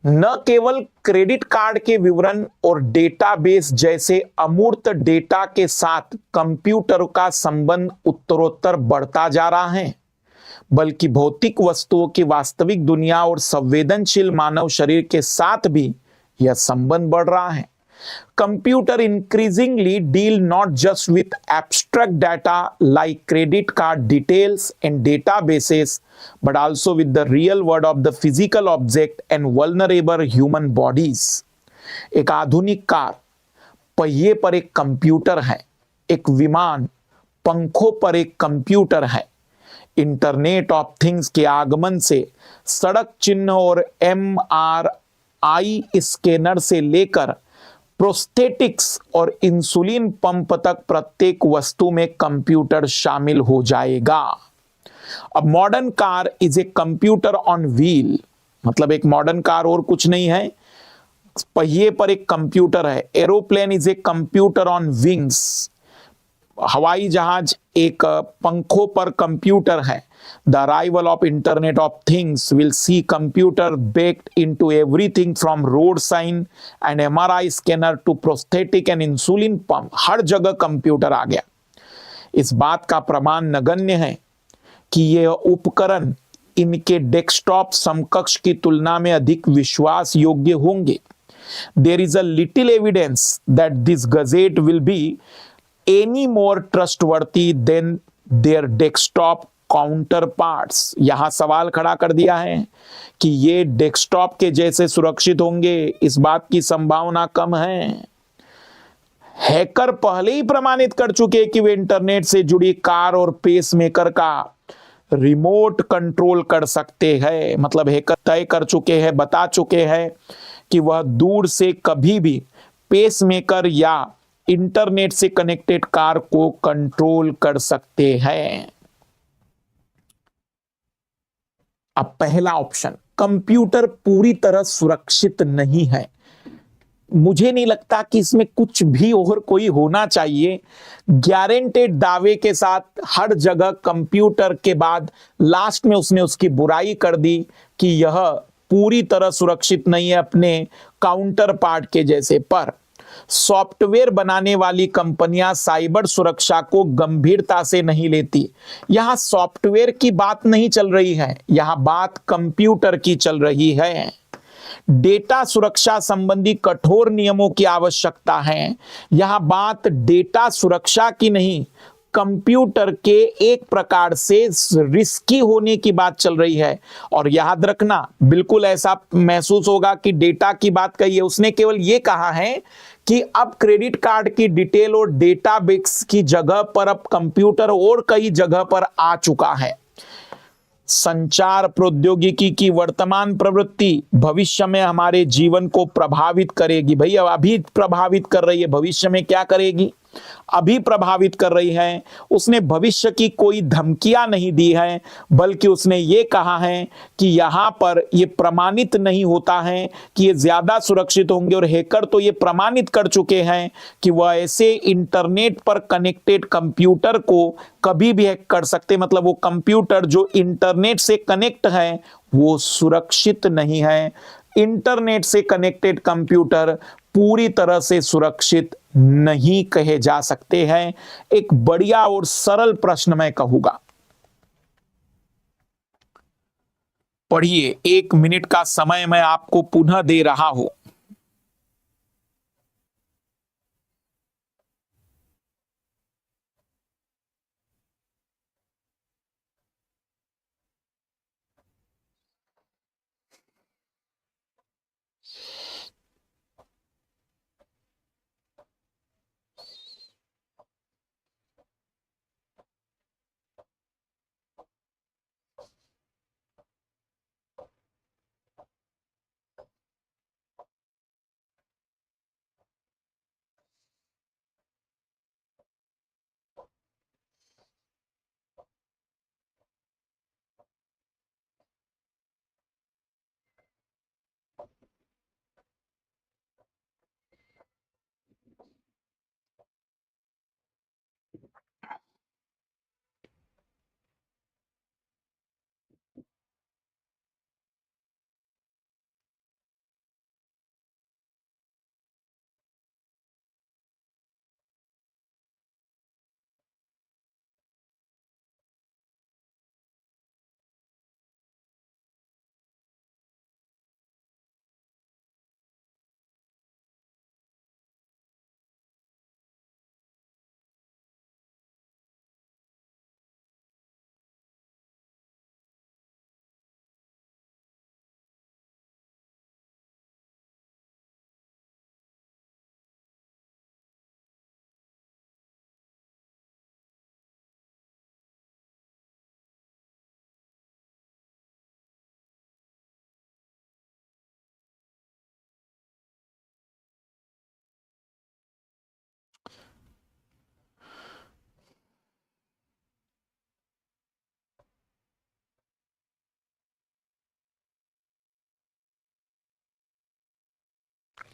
न केवल क्रेडिट कार्ड के विवरण और डेटाबेस जैसे अमूर्त डेटा के साथ कंप्यूटर का संबंध उत्तरोत्तर बढ़ता जा रहा है, बल्कि भौतिक वस्तुओं की वास्तविक दुनिया और संवेदनशील मानव शरीर के साथ भी यह संबंध बढ़ रहा है। Computer increasingly deal not just with abstract data like credit card details and databases, but also with the real world of the physical object and vulnerable human bodies. एक आधुनिक कार पहिए पर एक कंप्यूटर है, एक विमान पंखों पर एक कंप्यूटर है। इंटरनेट ऑफ थिंग्स के आगमन से सड़क चिन्ह और MRI स्कैनर से लेकर प्रोस्थेटिक्स और इंसुलिन पंप तक प्रत्येक वस्तु में कंप्यूटर शामिल हो जाएगा। अब modern car is a computer on wheel, मतलब एक मॉडर्न कार और कुछ नहीं है, पहिए पर एक कंप्यूटर है। Aeroplane is a computer on wings, हवाई जहाज एक पंखों पर कंप्यूटर है। The arrival of Internet of Things will see computer baked into everything from road sign and MRI scanner to prosthetic and insulin pump। हर जगह computer आ गया। इस बात का प्रमाण नगण्य है कि ये उपकरण इनके डेस्कटॉप समकक्ष की तुलना में अधिक विश्वास योग्य होंगे। There is a little evidence that this gadget will be any more trustworthy than their desktop counter parts. यहां सवाल खड़ा कर दिया है कि ये डेस्कटॉप के जैसे सुरक्षित होंगे, इस बात की संभावना कम है। हैकर पहले ही प्रमाणित कर चुके कि वे इंटरनेट से जुड़ी कार और पेसमेकर का रिमोट कंट्रोल कर सकते हैं। मतलब हैकर तय कर चुके हैं, बता चुके हैं कि वह दूर से कभी भी पेसमेकर या इंटरनेट से कनेक्टेड कार को कंट्रोल कर सकते हैं। अब पहला ऑप्शन, कंप्यूटर पूरी तरह सुरक्षित नहीं है। मुझे नहीं लगता कि इसमें कुछ भी और कोई होना चाहिए। गारंटेड दावे के साथ हर जगह कंप्यूटर के बाद लास्ट में उसने उसकी बुराई कर दी कि यह पूरी तरह सुरक्षित नहीं है अपने काउंटर पार्ट के जैसे। पर सॉफ्टवेयर बनाने वाली कंपनियां साइबर सुरक्षा को गंभीरता से नहीं लेती। यहां सॉफ्टवेयर की बात नहीं चल रही है, यहां बात कंप्यूटर की चल रही है। डेटा सुरक्षा संबंधी कठोर नियमों की आवश्यकता है। यहां बात डेटा सुरक्षा की नहीं, कंप्यूटर के एक प्रकार से रिस्की होने की बात चल रही है। और याद रखना, बिल्कुल ऐसा महसूस होगा कि डेटा की बात कही है, उसने केवल यह कहा है कि अब क्रेडिट कार्ड की डिटेल और डेटाबेस की जगह पर अब कंप्यूटर और कई जगह पर आ चुका है। संचार प्रौद्योगिकी की वर्तमान प्रवृत्ति भविष्य में हमारे जीवन को प्रभावित करेगी। भैया अभी प्रभावित कर रही है, भविष्य में क्या करेगी? अभी प्रभावित कर रही है। उसने भविष्य की कोई धमकियां नहीं दी है, बल्कि उसने ये कहा है कि यहां पर ये प्रमाणित नहीं होता है कि ये ज्यादा सुरक्षित होंगे। और हैकर तो ये प्रमाणित कर चुके हैं कि वह ऐसे इंटरनेट पर कनेक्टेड कंप्यूटर को कभी भी हैक कर सकते। मतलब वो कंप्यूटर जो इंटरनेट से कनेक्ट है वो सुरक्षित नहीं है। इंटरनेट से कनेक्टेड कंप्यूटर पूरी तरह से सुरक्षित नहीं कहे जा सकते हैं। एक बढ़िया और सरल प्रश्न मैं कहूंगा, पढ़िए, 1 मिनट का समय मैं आपको पुनः दे रहा हूं।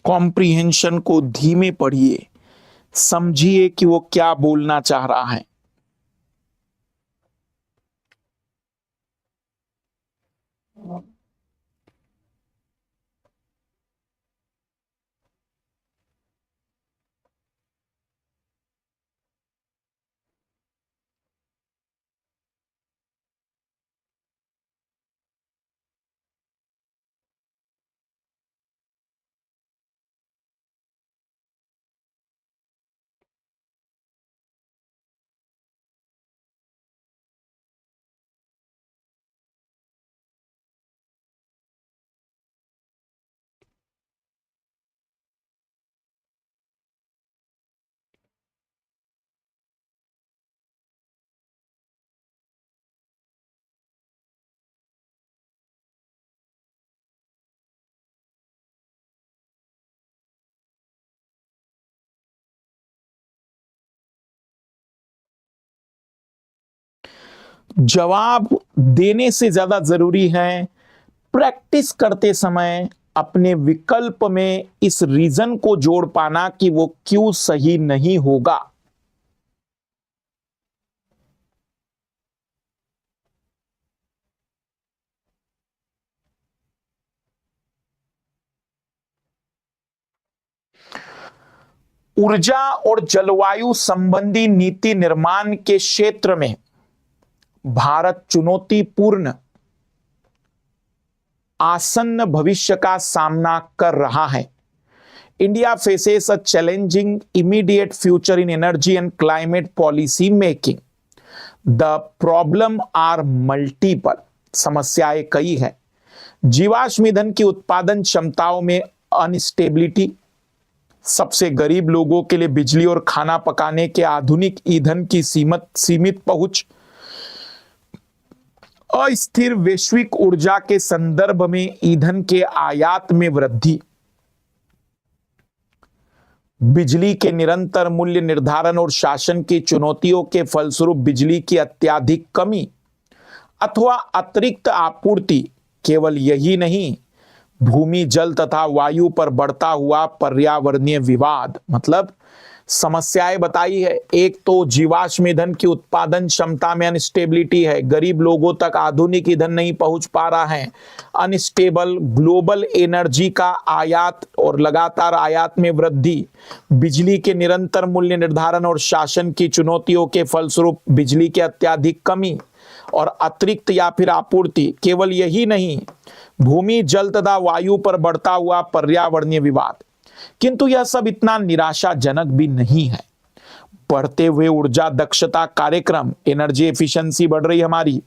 कॉम्प्रिहेंशन को धीमे पढ़िए, समझिए कि वो क्या बोलना चाह रहा है। जवाब देने से ज्यादा जरूरी है प्रैक्टिस करते समय अपने विकल्प में इस रीजन को जोड़ पाना कि वो क्यों सही नहीं होगा। ऊर्जा और जलवायु संबंधी नीति निर्माण के क्षेत्र में भारत चुनौतीपूर्ण आसन्न भविष्य का सामना कर रहा है। India faces a challenging immediate future in energy and climate policy making. The problem are multiple. समस्याएं कई हैं। जीवाश्म ईंधन की उत्पादन क्षमताओं में अनस्टेबिलिटी, सबसे गरीब लोगों के लिए बिजली और खाना पकाने के आधुनिक ईंधन की सीमित पहुंच, अस्थिर वैश्विक ऊर्जा के संदर्भ में ईंधन के आयात में वृद्धि, बिजली के निरंतर मूल्य निर्धारण और शासन की चुनौतियों के फलस्वरूप बिजली की अत्यधिक कमी अथवा अतिरिक्त आपूर्ति। केवल यही नहीं, भूमि, जल तथा वायु पर बढ़ता हुआ पर्यावरणीय विवाद। मतलब समस्याएं बताई है। एक तो जीवाश्म ईंधन की उत्पादन क्षमता में अनस्टेबिलिटी है, गरीब लोगों तक आधुनिक ईंधन नहीं पहुंच पा रहा है, अनस्टेबल ग्लोबल एनर्जी का आयात और लगातार आयात में वृद्धि, बिजली के निरंतर मूल्य निर्धारण और शासन की चुनौतियों के फलस्वरूप बिजली की अत्यधिक कमी और अतिरिक्त या फिर आपूर्ति। केवल यही नहीं, भूमि, जल तथा वायु पर बढ़ता हुआ पर्यावरणीय विवाद। किंतु यह सब इतना निराशाजनक भी नहीं है। बढ़ते हुए ऊर्जा दक्षता कार्यक्रम, एनर्जी एफिशिएंसी बढ़ रही हमारी,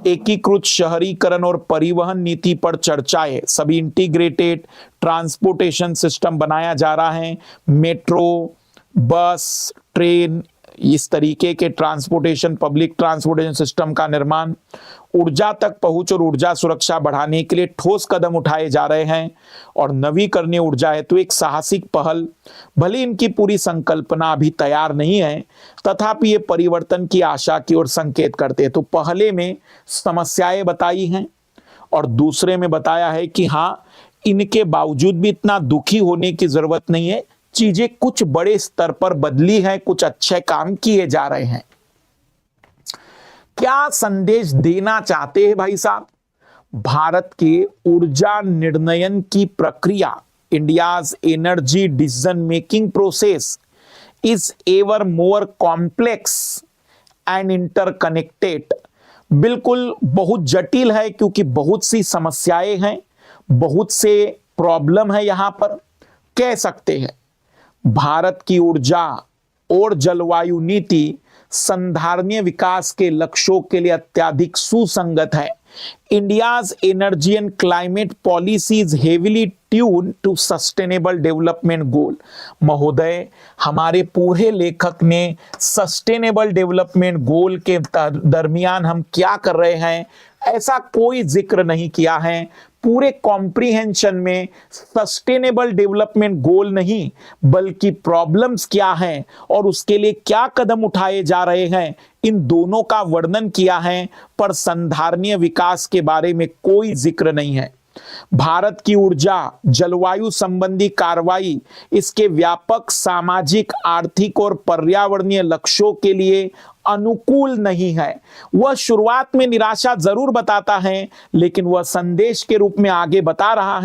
एकीकृत शहरीकरण और परिवहन नीति पर चर्चाएं, सभी इंटीग्रेटेड ट्रांसपोर्टेशन सिस्टम बनाया जा रहा है, मेट्रो, बस, ट्रेन, इस तरीके के ट्रांसपोर्टेशन, पब्लिक ट्रांसपोर्टेशन सिस्टम का निर्माण, ऊर्जा तक पहुंच और ऊर्जा सुरक्षा बढ़ाने के लिए ठोस कदम उठाए जा रहे हैं। और नवीकरणीय ऊर्जा है तो एक साहसिक पहल, भले इनकी पूरी संकल्पना अभी तैयार नहीं है, तथापि ये परिवर्तन की आशा की ओर संकेत करते हैं। तो पहले में समस्याएं बताई हैं और दूसरे में बताया है कि हाँ, इनके बावजूद भी इतना दुखी होने की जरूरत नहीं है, चीजें कुछ बड़े स्तर पर बदली है, कुछ अच्छे काम किए जा रहे हैं। क्या संदेश देना चाहते हैं भाई साहब? भारत के ऊर्जा निर्णयन की प्रक्रिया, India's energy decision making process is ever more complex and interconnected. बिल्कुल बहुत जटिल है, क्योंकि बहुत सी समस्याएं हैं, बहुत से प्रॉब्लम है। यहां पर कह सकते हैं भारत की ऊर्जा और जलवायु नीति संधारणीय विकास के लक्ष्यों के लिए अत्यधिक सुसंगत है। India's energy and climate policy is heavily tune to sustainable development goal. महोदय, हमारे पूरे लेखक ने सस्टेनेबल डेवलपमेंट गोल के दरमियान हम क्या कर रहे हैं ऐसा कोई जिक्र नहीं किया है। पूरे कॉम्प्रिहेंशन में सस्टेनेबल डेवलपमेंट गोल नहीं, बल्कि प्रॉब्लम्स क्या हैं और उसके लिए क्या कदम उठाए जा रहे हैं, इन दोनों का वर्णन किया है, पर संधारणीय विकास के बारे में कोई जिक्र नहीं है। भारत की ऊर्जा जलवायु संबंधी कार्रवाई इसके व्यापक सामाजिक, आर्थिक और पर्यावरणीय लक्ष्यों के लिए अनुकूल नहीं है। वह शुरुआत में निराशा जरूर बताता है, लेकिन वह संदेश के रूप में आगे बता रहा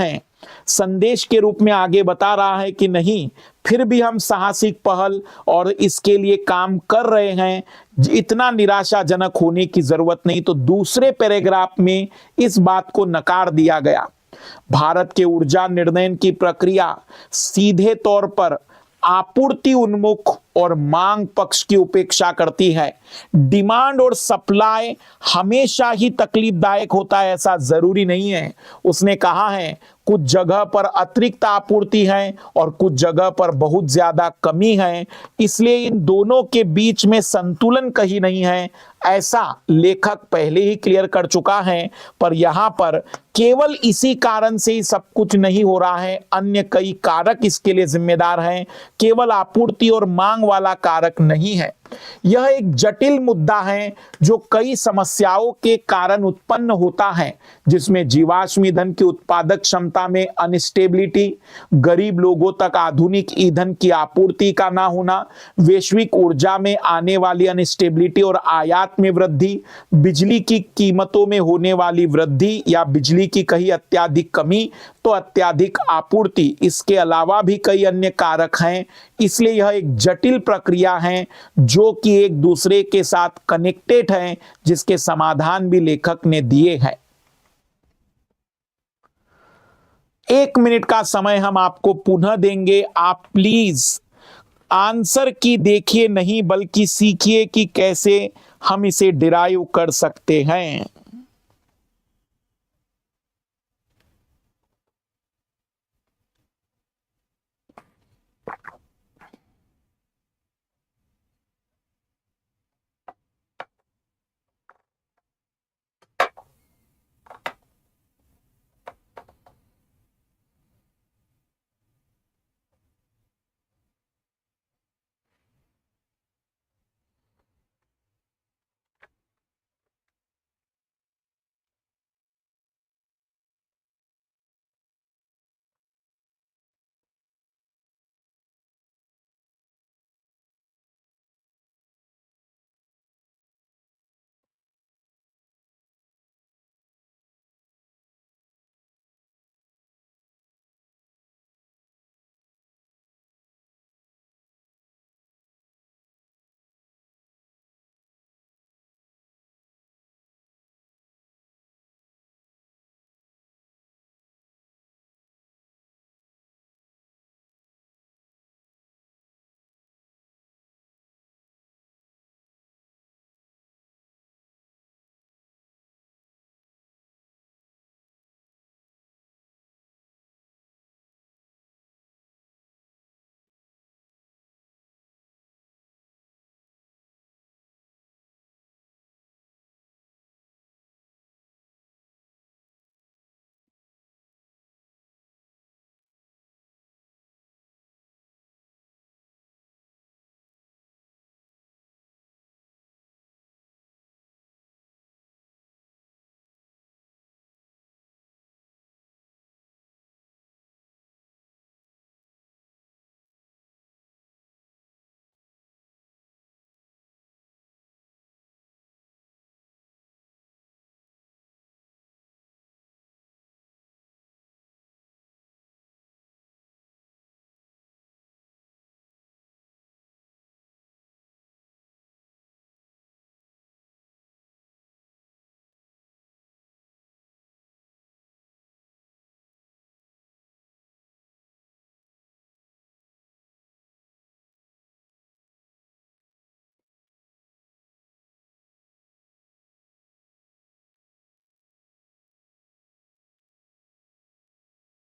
है, कि नहीं, फिर भी हम साहसिक पहल और इसके लिए काम कर रहे हैं। इतना निराशाजनक होने की जरूरत नहीं। तो दूसरे पैराग्राफ में इस बात को नकार दिया गया। भारत के ऊर्जा निर्णय की प्रक्रिया सीधे तौर पर आपूर्ति उन्मुख और मांग पक्ष की उपेक्षा करती है। डिमांड और सप्लाई हमेशा ही तकलीफदायक होता है, ऐसा जरूरी नहीं है। उसने कहा है कुछ जगह पर अतिरिक्त आपूर्ति है और कुछ जगह पर बहुत ज्यादा कमी है, इसलिए इन दोनों के बीच में संतुलन कहीं नहीं है, ऐसा लेखक पहले ही क्लियर कर चुका है। पर यहां पर केवल इसी कारण से ही सब कुछ नहीं हो रहा है, अन्य कई कारक इसके लिए जिम्मेदार हैं, केवल आपूर्ति और मांग वाला कारक नहीं है। यह एक जटिल मुद्दा है जो कई समस्याओं के कारण उत्पन्न होता है, जिसमें जीवाश्म ईंधन की उत्पादक क्षमता में अनस्टेबिलिटी, गरीब लोगों तक आधुनिक ईंधन की आपूर्ति का ना होना, वैश्विक ऊर्जा में आने वाली अनस्टेबिलिटी और आयात में वृद्धि, बिजली की कीमतों में होने वाली वृद्धि या बिजली की कहीं अत्यधिक कमी तो अत्यधिक आपूर्ति, इसके अलावा भी कई अन्य कारक हैं। इसलिए यह एक जटिल प्रक्रिया है जो कि एक दूसरे के साथ कनेक्टेड है, जिसके समाधान भी लेखक ने दिए हैं। 1 मिनट का समय हम आपको पुनः देंगे। आप प्लीज आंसर की देखिए नहीं, बल्कि सीखिए कि कैसे हम इसे डिराइव कर सकते हैं।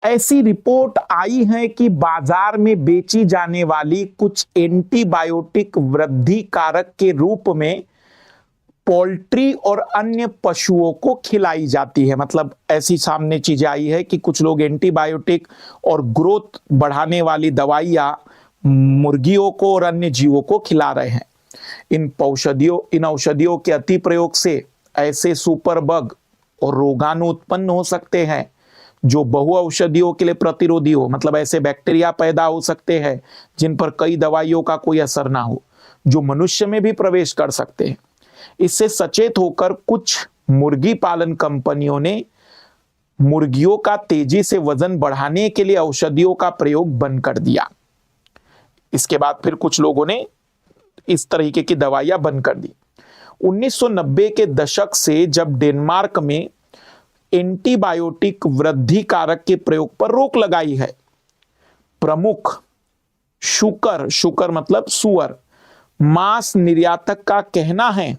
ऐसी रिपोर्ट आई है कि बाजार में बेची जाने वाली कुछ एंटीबायोटिक वृद्धि कारक के रूप में पोल्ट्री और अन्य पशुओं को खिलाई जाती है। मतलब ऐसी सामने चीजें आई है कि कुछ लोग एंटीबायोटिक और ग्रोथ बढ़ाने वाली दवाइयां मुर्गियों को और अन्य जीवों को खिला रहे हैं। इन औषधियों के अति प्रयोग से ऐसे सुपर बग और रोगाणु उत्पन्न हो सकते हैं जो बहु औषधियों के लिए प्रतिरोधी हो, मतलब ऐसे बैक्टीरिया पैदा हो सकते हैं जिन पर कई दवाइयों का कोई असर ना हो, जो मनुष्य में भी प्रवेश कर सकते हैं। इससे सचेत होकर कुछ मुर्गी पालन कंपनियों ने मुर्गियों का तेजी से वजन बढ़ाने के लिए औषधियों का प्रयोग बंद कर दिया। इसके बाद फिर कुछ लोगों ने इस तरीके की दवाइयां बंद कर दी। 1990 के दशक से जब डेनमार्क में एंटीबायोटिक वृद्धि कारक के प्रयोग पर रोक लगाई है, प्रमुख शुकर शुकर मतलब सुअर मांस निर्यातक का कहना है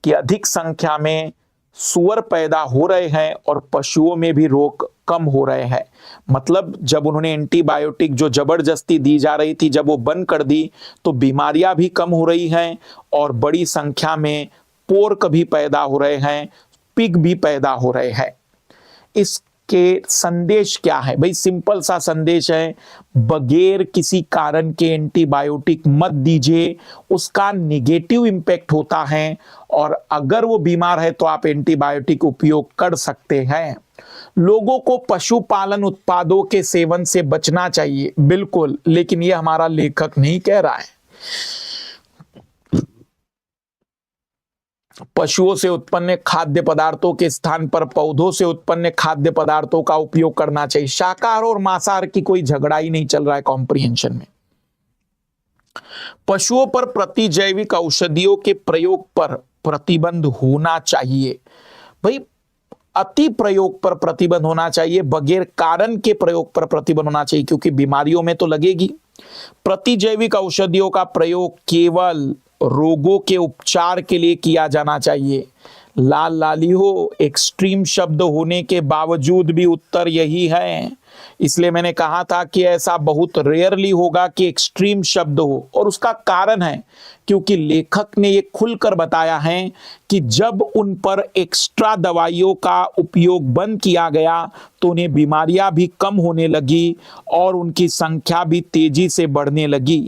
कि अधिक संख्या में सुअर पैदा हो रहे हैं और पशुओं में भी रोग कम हो रहे हैं। मतलब जब उन्होंने एंटीबायोटिक जो जबरदस्ती दी जा रही थी, जब वो बंद कर दी तो बीमारियां भी कम हो रही हैं और बड़ी संख्या में पोर्क भी पैदा हो रहे हैं, पिग भी पैदा हो रहे हैं। इसके संदेश क्या है भाई? सिंपल सा संदेश है, बगैर किसी कारण के एंटीबायोटिक मत दीजिए, उसका निगेटिव इंपैक्ट होता है और अगर वो बीमार है तो आप एंटीबायोटिक उपयोग कर सकते हैं। लोगों को पशुपालन उत्पादों के सेवन से बचना चाहिए, बिल्कुल, लेकिन ये हमारा लेखक नहीं कह रहा है। पशुओं से उत्पन्न खाद्य पदार्थों के स्थान पर पौधों से उत्पन्न खाद्य पदार्थों का उपयोग करना चाहिए। शाकाहार और मांसाहार की कोई झगड़ा ही नहीं चल रहा है कॉम्प्रिहेंशन में। पशुओं पर प्रतिजैविक औषधियों के प्रयोग पर प्रतिबंध होना चाहिए भाई। अति प्रयोग पर प्रतिबंध होना चाहिए, बगैर कारण के प्रयोग पर प्रतिबंध होना चाहिए, क्योंकि बीमारियों में तो लगेगी। प्रतिजैविक औषधियों का प्रयोग केवल रोगों के उपचार के लिए किया जाना चाहिए। लाल लाली हो, एक्सट्रीम शब्द होने के बावजूद भी उत्तर यही है। इसलिए मैंने कहा था कि ऐसा बहुत रेयरली होगा कि एक्सट्रीम शब्द हो, और उसका कारण है क्योंकि लेखक ने ये खुलकर बताया है कि जब उन पर एक्स्ट्रा दवाइयों का उपयोग बंद किया गया तो उन्हें बीमारियां भी कम होने लगी और उनकी संख्या भी तेजी से बढ़ने लगी।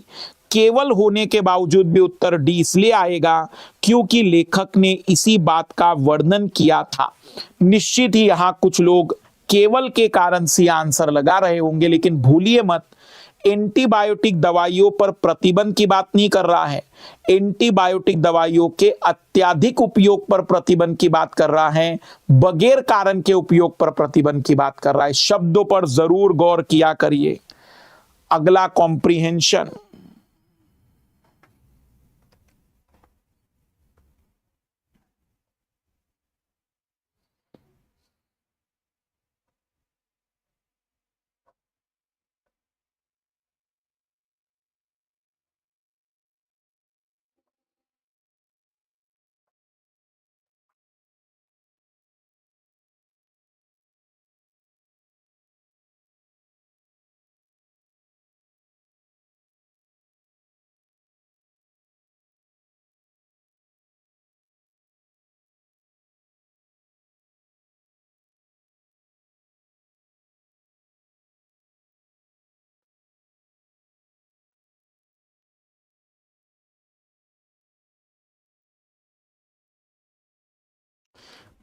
केवल होने के बावजूद भी उत्तर डी इसलिए आएगा क्योंकि लेखक ने इसी बात का वर्णन किया था। निश्चित ही यहां कुछ लोग केवल के कारण से आंसर लगा रहे होंगे, लेकिन भूलिए मत, एंटीबायोटिक दवाइयों पर प्रतिबंध की बात नहीं कर रहा है, एंटीबायोटिक दवाइयों के अत्यधिक उपयोग पर प्रतिबंध की बात कर रहा है, बगैर कारण के उपयोग पर प्रतिबंध की बात कर रहा है। शब्दों पर जरूर गौर किया करिए। अगला कॉम्प्रिहेंशन,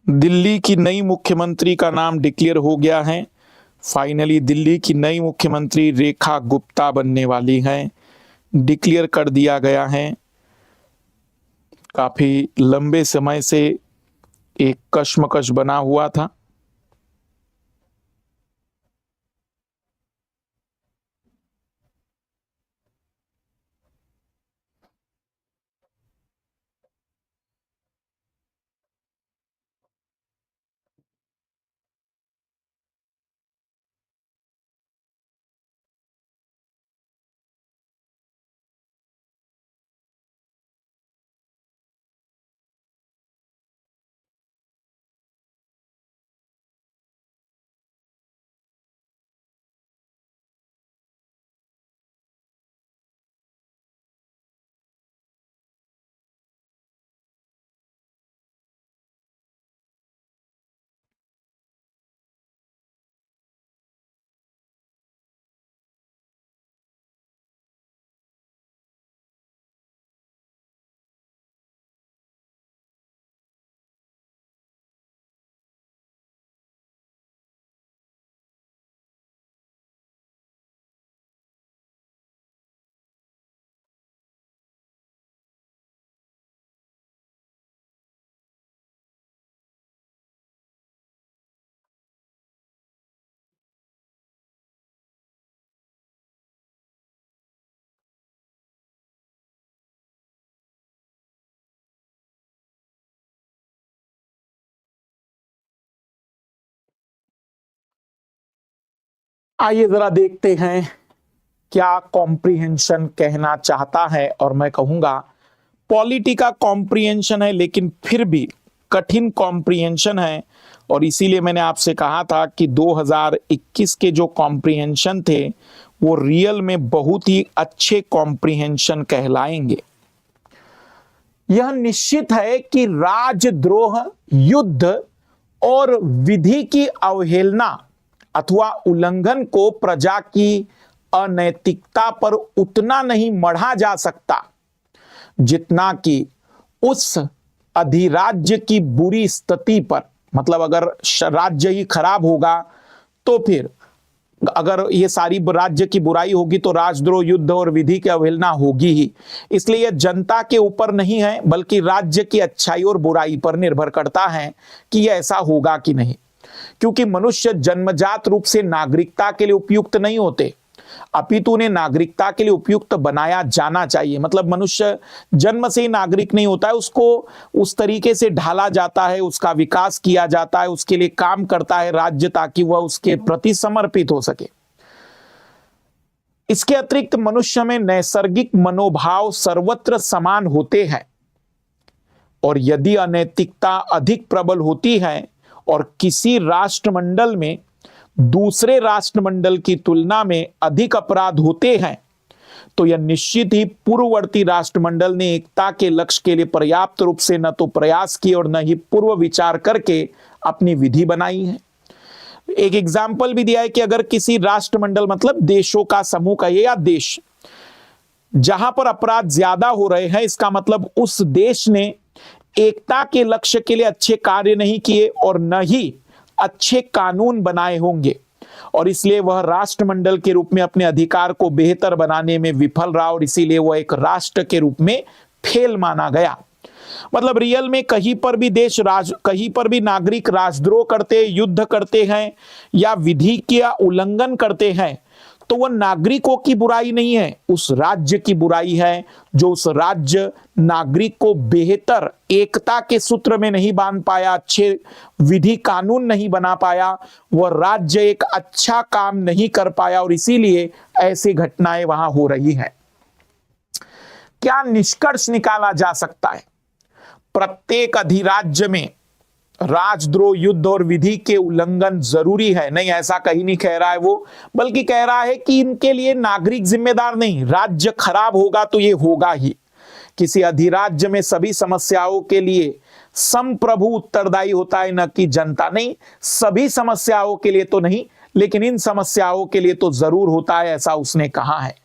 दिल्ली की नई मुख्यमंत्री का नाम डिक्लेयर हो गया है। फाइनली दिल्ली की नई मुख्यमंत्री रेखा गुप्ता बनने वाली हैं, डिक्लेयर कर दिया गया है। काफी लंबे समय से एक कश्मकश बना हुआ था। आइए जरा देखते हैं क्या कॉम्प्रिहेंशन कहना चाहता है। और मैं कहूंगा पॉलिटी का कॉम्प्रिहेंशन है, लेकिन फिर भी कठिन कॉम्प्रिहेंशन है। और इसीलिए मैंने आपसे कहा था कि 2021 के जो कॉम्प्रिहेंशन थे वो रियल में बहुत ही अच्छे कॉम्प्रिहेंशन कहलाएंगे। यह निश्चित है कि राजद्रोह, युद्ध और विधि की अवहेलना अथवा उल्लंघन को प्रजा की अनैतिकता पर उतना नहीं मढ़ा जा सकता जितना कि उस अधिराज्य की बुरी स्थिति पर। मतलब अगर राज्य ही खराब होगा तो फिर अगर ये सारी राज्य की बुराई होगी तो राजद्रोह, युद्ध और विधि की अवहेलना होगी ही। इसलिए यह जनता के ऊपर नहीं है बल्कि राज्य की अच्छाई और बुराई पर निर्भर करता है कि यह ऐसा होगा कि नहीं। क्योंकि मनुष्य जन्मजात रूप से नागरिकता के लिए उपयुक्त नहीं होते, अपितु उन्हें नागरिकता के लिए उपयुक्त बनाया जाना चाहिए। मतलब मनुष्य जन्म से ही नागरिक नहीं होता है, उसको उस तरीके से ढाला जाता है, उसका विकास किया जाता है, उसके लिए काम करता है राज्य ताकि वह उसके प्रति समर्पित हो सके। इसके अतिरिक्त मनुष्य में नैसर्गिक मनोभाव सर्वत्र समान होते हैं, और यदि अनैतिकता अधिक प्रबल होती है और किसी राष्ट्रमंडल में दूसरे राष्ट्रमंडल की तुलना में अधिक अपराध होते हैं तो यह निश्चित ही पूर्ववर्ती राष्ट्रमंडल ने एकता के लक्ष्य के लिए पर्याप्त रूप से न तो प्रयास किए और न ही पूर्व विचार करके अपनी विधि बनाई है। एक एग्जाम्पल भी दिया है कि अगर किसी राष्ट्रमंडल मतलब देशों का समूह कहिए या देश, जहां पर अपराध ज्यादा हो रहे हैं, इसका मतलब उस देश ने एकता के लक्ष्य के लिए अच्छे कार्य नहीं किए और न ही अच्छे कानून बनाए होंगे, और इसलिए वह राष्ट्रमंडल के रूप में अपने अधिकार को बेहतर बनाने में विफल रहा और इसीलिए वह एक राष्ट्र के रूप में फेल माना गया। मतलब रियल में कहीं पर भी कहीं पर भी नागरिक राजद्रोह करते, युद्ध करते हैं या विधि का उल्लंघन करते हैं तो वह नागरिकों की बुराई नहीं है, उस राज्य की बुराई है जो उस राज्य नागरिक को बेहतर एकता के सूत्र में नहीं बांध पाया, अच्छे विधि कानून नहीं बना पाया, वह राज्य एक अच्छा काम नहीं कर पाया और इसीलिए ऐसी घटनाएं वहां हो रही हैं। क्या निष्कर्ष निकाला जा सकता है? प्रत्येक अधिराज्य में राजद्रोह, युद्ध और विधि के उल्लंघन जरूरी है। नहीं, ऐसा कहीं नहीं कह रहा है वो, बल्कि कह रहा है कि इनके लिए नागरिक जिम्मेदार नहीं, राज्य खराब होगा तो ये होगा ही। किसी अधिराज्य में सभी समस्याओं के लिए संप्रभु उत्तरदायी होता है, न कि जनता। नहीं, सभी समस्याओं के लिए तो नहीं, लेकिन इन समस्याओं के लिए तो जरूर होता है, ऐसा उसने कहा है।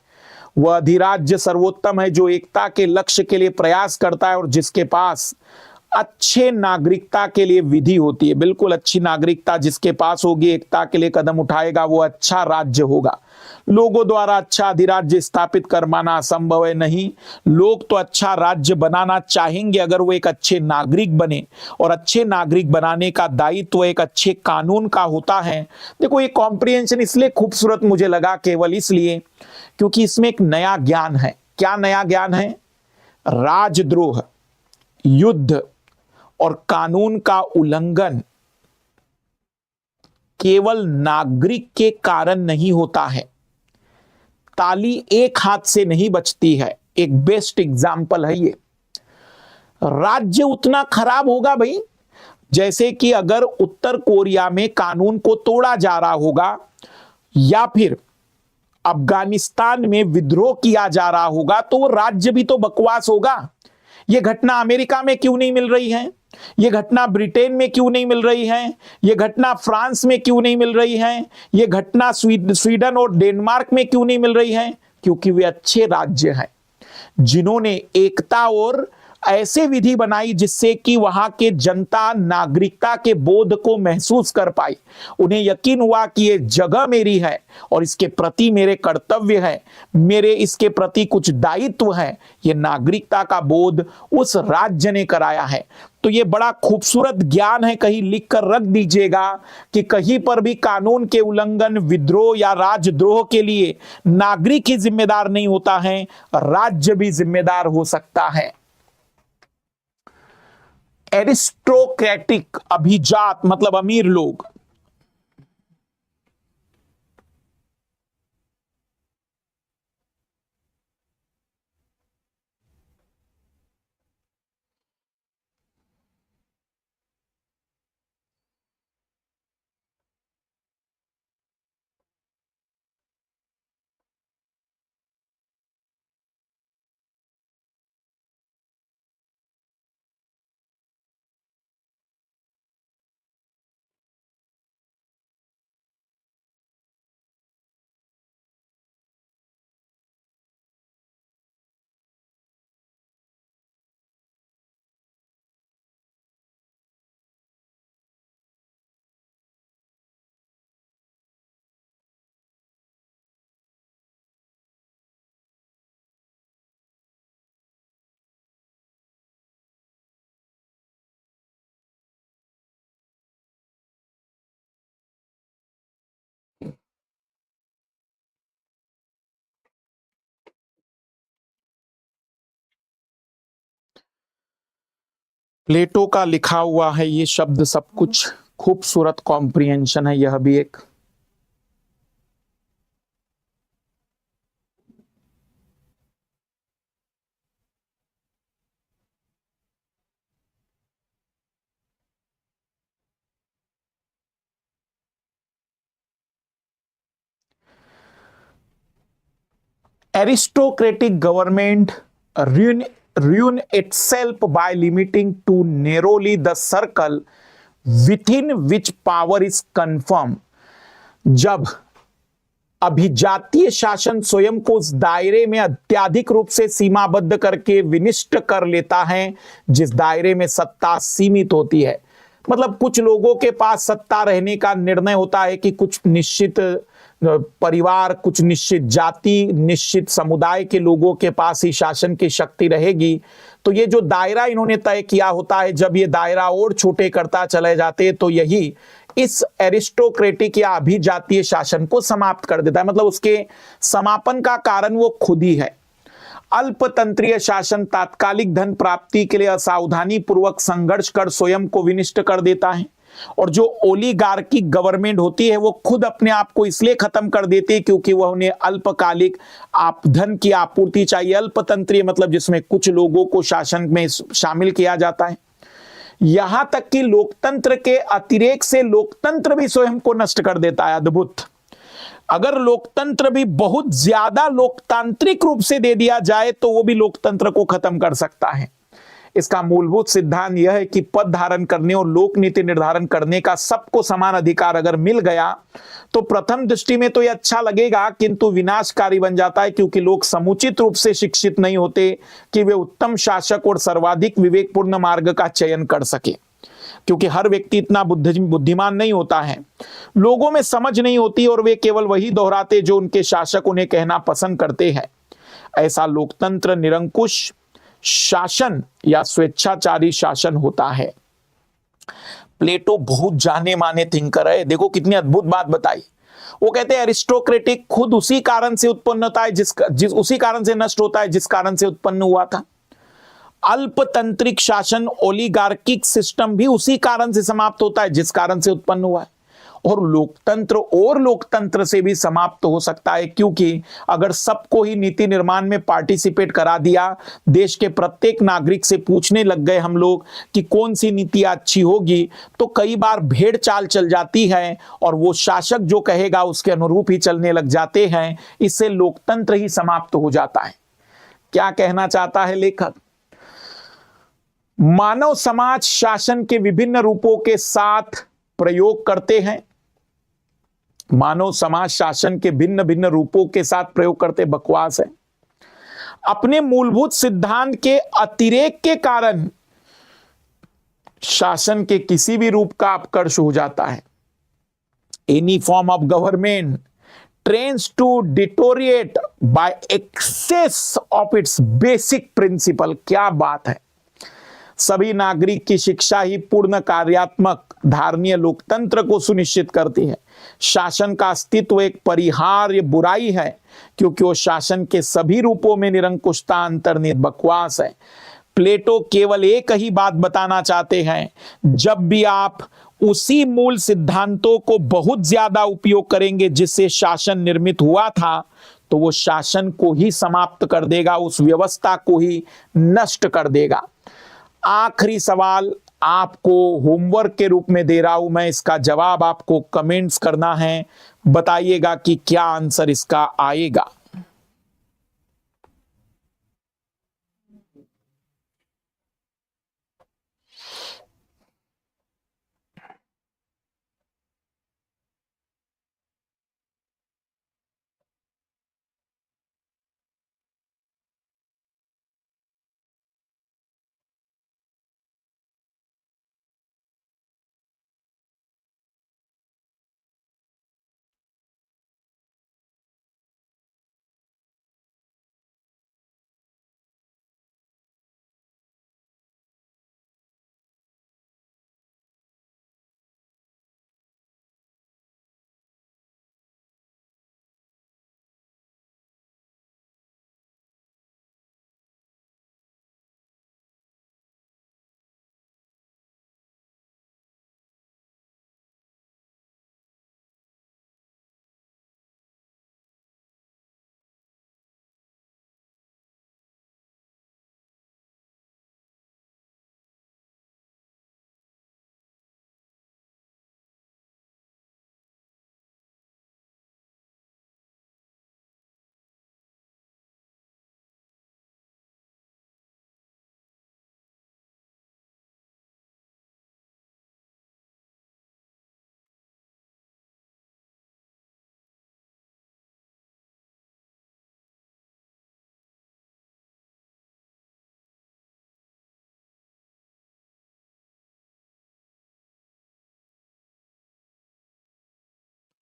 वह अधिराज्य सर्वोत्तम है जो एकता के लक्ष्य के लिए प्रयास करता है और जिसके पास अच्छे नागरिकता के लिए विधि होती है। बिल्कुल, अच्छी नागरिकता जिसके पास होगी, एकता के लिए कदम उठाएगा, वो अच्छा राज्य होगा। लोगों द्वारा अच्छा अधिराज्य स्थापित कर पाना असंभव है। नहीं, लोग तो अच्छा राज्य बनाना चाहेंगे अगर वो एक अच्छे नागरिक बने, और अच्छे नागरिक बनाने का दायित्व एक अच्छे कानून का होता है। देखो, ये कॉम्प्रिहेंशन इसलिए खूबसूरत मुझे लगा, केवल इसलिए क्योंकि इसमें एक नया ज्ञान है। क्या नया ज्ञान है? राजद्रोह, युद्ध और कानून का उल्लंघन केवल नागरिक के कारण नहीं होता है। ताली एक हाथ से नहीं बचती है। एक बेस्ट एग्जाम्पल है ये। राज्य उतना खराब होगा भाई, जैसे कि अगर उत्तर कोरिया में कानून को तोड़ा जा रहा होगा या फिर अफगानिस्तान में विद्रोह किया जा रहा होगा तो वो राज्य भी तो बकवास होगा। यह घटना अमेरिका में क्यों नहीं मिल रही है? यह घटना ब्रिटेन में क्यों नहीं मिल रही है? यह घटना फ्रांस में क्यों नहीं मिल रही है? यह घटना स्वीडन और डेनमार्क में क्यों नहीं मिल रही है? क्योंकि वे अच्छे राज्य हैं जिन्होंने एकता और ऐसे विधि बनाई जिससे कि वहां के जनता नागरिकता के बोध को महसूस कर पाई। उन्हें यकीन हुआ कि ये जगह मेरी है और इसके प्रति मेरे कर्तव्य है, मेरे इसके प्रति कुछ दायित्व है। ये नागरिकता का बोध उस राज्य ने कराया है। तो ये बड़ा खूबसूरत ज्ञान है, कहीं लिख कर रख दीजिएगा कि कहीं पर भी कानून के उल्लंघन, विद्रोह या राजद्रोह के लिए नागरिक ही जिम्मेदार नहीं होता है, राज्य भी जिम्मेदार हो सकता है। एरिस्टोक्रेटिक, अभिजात मतलब अमीर लोग, प्लेटो का लिखा हुआ है ये शब्द सब कुछ, खूबसूरत कॉम्प्रिहेंशन है यह भी एक। Aristocratic government ruin itself by limiting too narrowly the circle within which power is confirmed। जब अभिजातीय शासन स्वयं को उस दायरे में अत्यधिक रूप से सीमाबद्ध करके विनिष्ट कर लेता है जिस दायरे में सत्ता सीमित होती है, मतलब कुछ लोगों के पास सत्ता रहने का निर्णय होता है कि कुछ निश्चित परिवार, कुछ निश्चित जाति, निश्चित समुदाय के लोगों के पास ही शासन की शक्ति रहेगी। तो ये जो दायरा इन्होंने तय किया होता है, जब ये दायरा और छोटे करता चले जाते हैं तो यही इस एरिस्टोक्रेटिक या अभिजातीय शासन को समाप्त कर देता है। मतलब उसके समापन का कारण वो खुद ही है। अल्पतंत्रीय शासन तात्कालिक धन प्राप्ति के लिए असावधानी पूर्वक संघर्ष कर स्वयं को विनिष्ट कर देता है, और जो ओलिगार्किक गवर्नमेंट होती है वो खुद अपने आप को इसलिए खत्म कर देती है क्योंकि वह उन्हें अल्पकालिक आप धन की आपूर्ति चाहिए। अल्पतंत्रीय मतलब जिसमें कुछ लोगों को शासन में शामिल किया जाता है। यहां तक कि लोकतंत्र के अतिरेक से लोकतंत्र भी स्वयं को नष्ट कर देता है। अद्भुत। अगर लोकतंत्र भी बहुत ज्यादा लोकतांत्रिक रूप से दे दिया जाए तो वो भी लोकतंत्र को खत्म कर सकता है। इसका मूलभूत सिद्धांत यह है कि पद धारण करने और लोक नीति निर्धारण करने का सबको समान अधिकार अगर मिल गया तो प्रथम दृष्टि में तो यह अच्छा लगेगा, किंतु विनाशकारी बन जाता है क्योंकि लोग समुचित रूप से शिक्षित नहीं होते कि वे उत्तम शासक और सर्वाधिक विवेकपूर्ण मार्ग का चयन कर सके। क्योंकि हर व्यक्ति इतना बुद्धिमान नहीं होता है, लोगों में समझ नहीं होती और वे केवल वही दोहराते जो उनके शासक उन्हें कहना पसंद करते हैं। ऐसा लोकतंत्र निरंकुश शासन या स्वेच्छाचारी शासन होता है। प्लेटो बहुत जाने माने थिंकर है, देखो कितनी अद्भुत बात बताई। वो कहते हैं एरिस्टोक्रेटिक खुद उसी कारण से उत्पन्न होता है जिस उसी कारण से नष्ट होता है जिस कारण से उत्पन्न हुआ था। अल्पतंत्रिक शासन ओलिगार्किक सिस्टम भी उसी कारण से समाप्त होता है जिस कारण से उत्पन्न हुआ है। और लोकतंत्र से भी समाप्त हो सकता है क्योंकि अगर सबको ही नीति निर्माण में पार्टिसिपेट करा दिया, देश के प्रत्येक नागरिक से पूछने लग गए हम लोग कि कौन सी नीति अच्छी होगी, तो कई बार भेड़ चाल चल जाती है और वो शासक जो कहेगा उसके अनुरूप ही चलने लग जाते हैं। इससे लोकतंत्र ही समाप्त हो जाता है। क्या कहना चाहता है लेखक? मानव समाज शासन के विभिन्न रूपों के साथ प्रयोग करते हैं। मानव समाज शासन के भिन्न भिन्न रूपों के साथ प्रयोग करते, बकवास है। अपने मूलभूत सिद्धांत के अतिरेक के कारण शासन के किसी भी रूप का अपकर्ष हो जाता है। Any form of government trends to deteriorate by excess of its basic principle. क्या बात है। सभी नागरिक की शिक्षा ही पूर्ण कार्यात्मक धारणीय लोकतंत्र को सुनिश्चित करती है। शासन का अस्तित्व एक परिहार्य बुराई है क्योंकि वो शासन के सभी रूपों में निरंकुशता अंतर्निहित बकवास है। प्लेटो केवल एक ही बात बताना चाहते हैं, जब भी आप उसी मूल सिद्धांतों को बहुत ज्यादा उपयोग करेंगे जिससे शासन निर्मित हुआ था तो वो शासन को ही समाप्त कर देगा, उस व्यवस्था को ही नष्ट कर देगा। आखिरी सवाल आपको होमवर्क के रूप में दे रहा हूं मैं, इसका जवाब आपको कमेंट्स करना है। बताइएगा कि क्या आंसर इसका आएगा।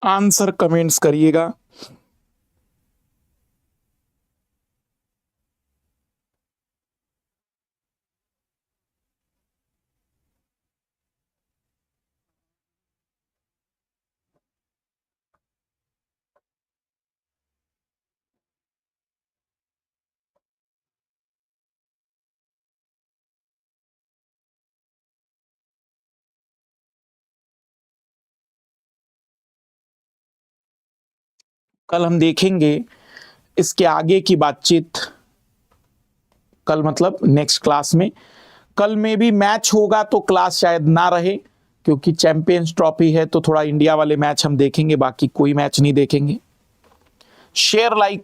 आंसर कमेंट्स करिएगा। कल हम देखेंगे इसके आगे की बातचीत, कल मतलब नेक्स्ट क्लास में। कल में भी मैच होगा तो क्लास शायद ना रहे, क्योंकि चैंपियंस ट्रॉफी है तो थोड़ा इंडिया वाले मैच हम देखेंगे, बाकी कोई मैच नहीं देखेंगे। Share like